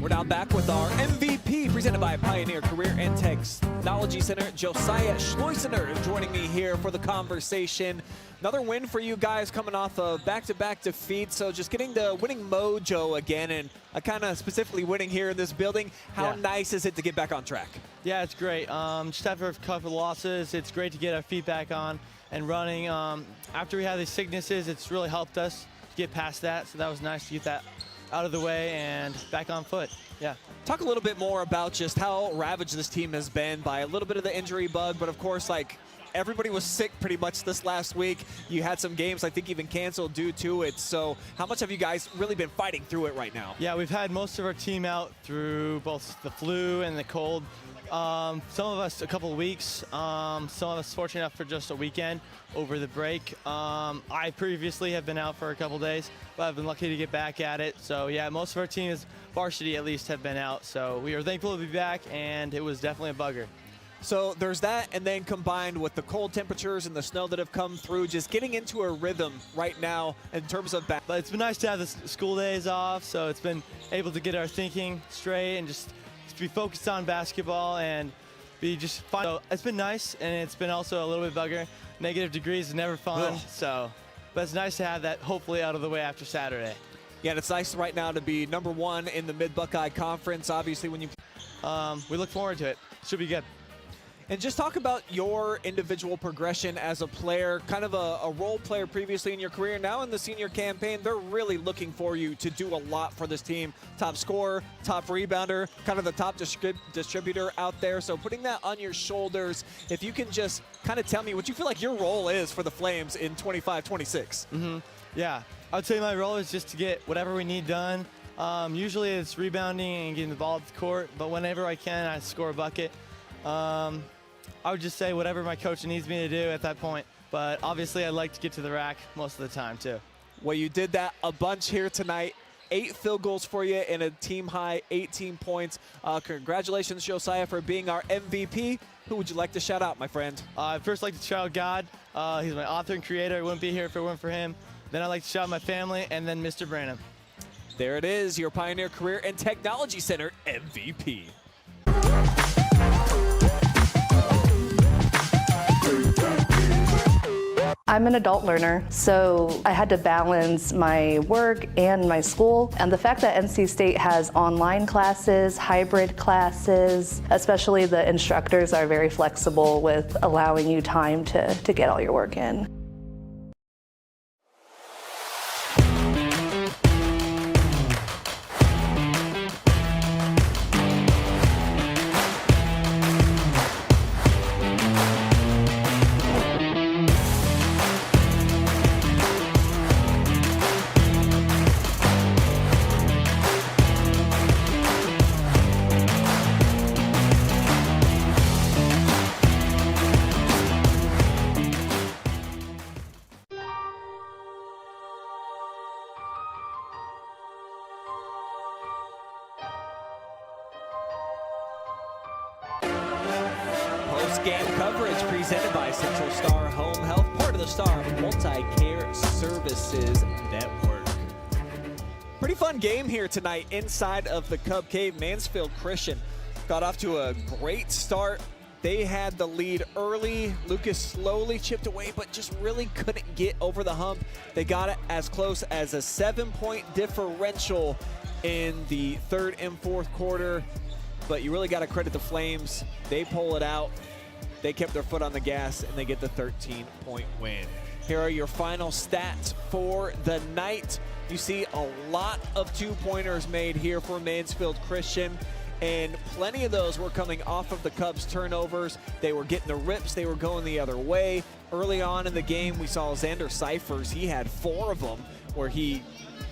Now back with our MVP presented by Pioneer Career and Technology Center. Josiah Schleusener joining me here for the conversation. Another win for you guys coming off of back-to-back defeats. So just getting the winning mojo again, and kind of specifically winning here in this building. How nice is it to get back on track? Yeah, it's great. Just after a couple of losses, it's great to get our feet back on and running. After we had these sicknesses, it's really helped us get past that. So that was nice to get that out of the way and back on foot. Yeah. Talk a little bit more about just how ravaged this team has been by a little bit of the injury bug, but of course, like, everybody was sick pretty much this last week. You had some games, I think, even canceled due to it. So how much have you guys really been fighting through it right now? Yeah, we've had most of our team out through both the flu and the cold. Some of us a couple of weeks, some of us fortunate enough for just a weekend over the break. I previously have been out for a couple days, but I've been lucky to get back at it. So yeah, most of our team is varsity at least have been out. So we are thankful to be back, and it was definitely a bugger. So there's that, and then combined with the cold temperatures and the snow that have come through, just getting into a rhythm right now in terms of back. But it's been nice to have the school days off, so it's been able to get our thinking straight and just be focused on basketball and be just fun. So it's been nice, and it's been also a little bit bugger. Negative degrees is never fun, but it's nice to have that hopefully out of the way after Saturday. Yeah, and it's nice right now to be #1 in the Mid-Buckeye Conference. Obviously, when you we look forward to it. Should be good. And just talk about your individual progression as a player, kind of a role player previously in your career. Now in the senior campaign, they're really looking for you to do a lot for this team. Top scorer, top rebounder, kind of the top distributor out there. So putting that on your shoulders, if you can just kind of tell me what you feel like your role is for the Flames in 25-26. Yeah, I would say my role is just to get whatever we need done. Usually it's rebounding and getting the ball at the court, but whenever I can, I score a bucket. I would just say whatever my coach needs me to do at that point. But obviously, I'd like to get to the rack most of the time, too. Well, you did that a bunch here tonight. 8 field goals for you and a team-high 18 points. Congratulations, Josiah, for being our MVP. Who would you like to shout out, my friend? I'd first like to shout out God. He's my author and creator. I wouldn't be here if it weren't for him. Then I'd like to shout out my family, and then Mr. Branham. There it is, your Pioneer Career and Technology Center MVP. I'm an adult learner, so I had to balance my work and my school. And the fact that NC State has online classes, hybrid classes, especially the instructors are very flexible with allowing you time to get all your work in. Post-game coverage presented by Central Star Home Health, part of the Star Multi-Care Services Network. Pretty fun game here tonight inside of the Cub Cave. Mansfield Christian got off to a great start. They had the lead early. Lucas slowly chipped away, but just really couldn't get over the hump. They got it as close as a 7-point differential in the third and fourth quarter. But you really got to credit the Flames. They pull it out. They kept their foot on the gas, and they get the 13-point win. Here are your final stats for the night. You see a lot of two-pointers made here for Mansfield Christian, and plenty of those were coming off of the Cubs' turnovers. They were getting the rips. They were going the other way. Early on in the game, we saw Xander Cyphers. He had 4 of them where he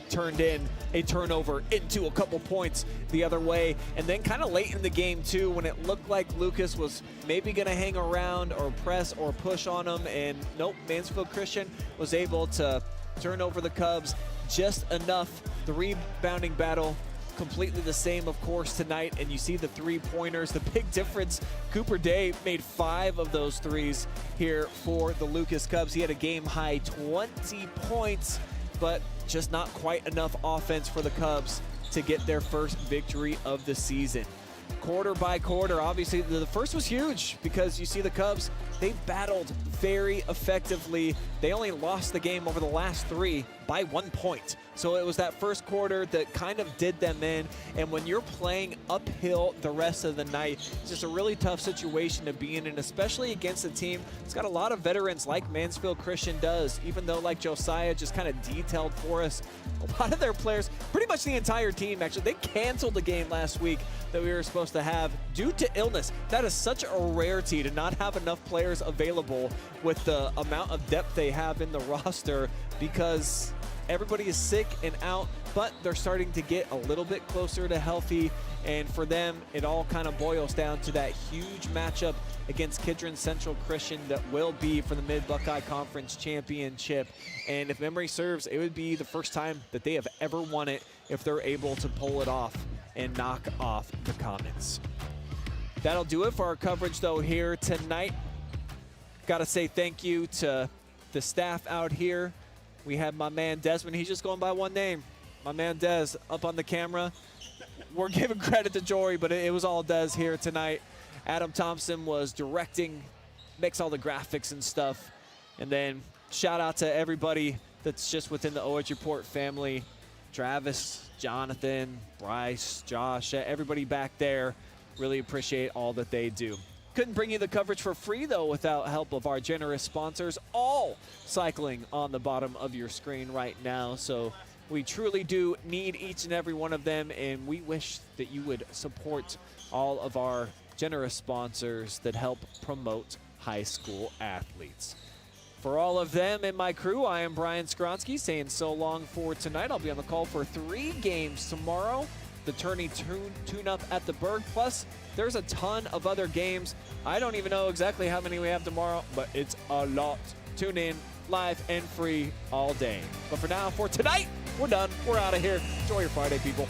turned in a turnover into a couple points the other way. And then kind of late in the game too, when it looked like Lucas was maybe gonna hang around or press or push on him, and nope, Mansfield Christian was able to turn over the Cubs just enough. The rebounding battle completely the same, of course, tonight, and you see the 3-pointers. The big difference, Cooper Day made 5 of those threes here for the Lucas Cubs. He had a game-high 20 points, but just not quite enough offense for the Cubs to get their first victory of the season. Quarter by quarter, obviously the first was huge because you see the Cubs, they battled very effectively. They only lost the game over the last 3 by 1 point. So it was that first quarter that kind of did them in. And when you're playing uphill the rest of the night, it's just a really tough situation to be in, and especially against a team that's got a lot of veterans like Mansfield Christian does, even though, like Josiah just kind of detailed for us, a lot of their players, pretty much the entire team actually, they canceled the game last week that we were supposed to have due to illness. That is such a rarity to not have enough players available with the amount of depth they have in the roster, because everybody is sick and out, but they're starting to get a little bit closer to healthy. And for them, it all kind of boils down to that huge matchup against Kidron Central Christian that will be for the Mid-Buckeye Conference Championship. And if memory serves, it would be the first time that they have ever won it if they're able to pull it off and knock off the Comets. That'll do it for our coverage, though, here tonight. Got to say thank you to the staff out here. We have my man Desmond. He's just going by one name. My man Des up on the camera. We're giving credit to Jory, but it was all Des here tonight. Adam Thompson was directing, makes all the graphics and stuff. And then shout out to everybody that's just within the OH Report family. Travis, Jonathan, Bryce, Josh, everybody back there. Really appreciate all that they do. Couldn't bring you the coverage for free, though, without help of our generous sponsors, all cycling on the bottom of your screen right now. So we truly do need each and every one of them, and we wish that you would support all of our generous sponsors that help promote high school athletes. For all of them and my crew, I am Brian Skowronski saying so long for tonight. I'll be on the call for 3 games tomorrow. The tourney tune-up at the Berg. Plus, there's a ton of other games. I don't even know exactly how many we have tomorrow, but it's a lot. Tune in live and free all day. But for now, for tonight, we're done. We're out of here. Enjoy your Friday, people.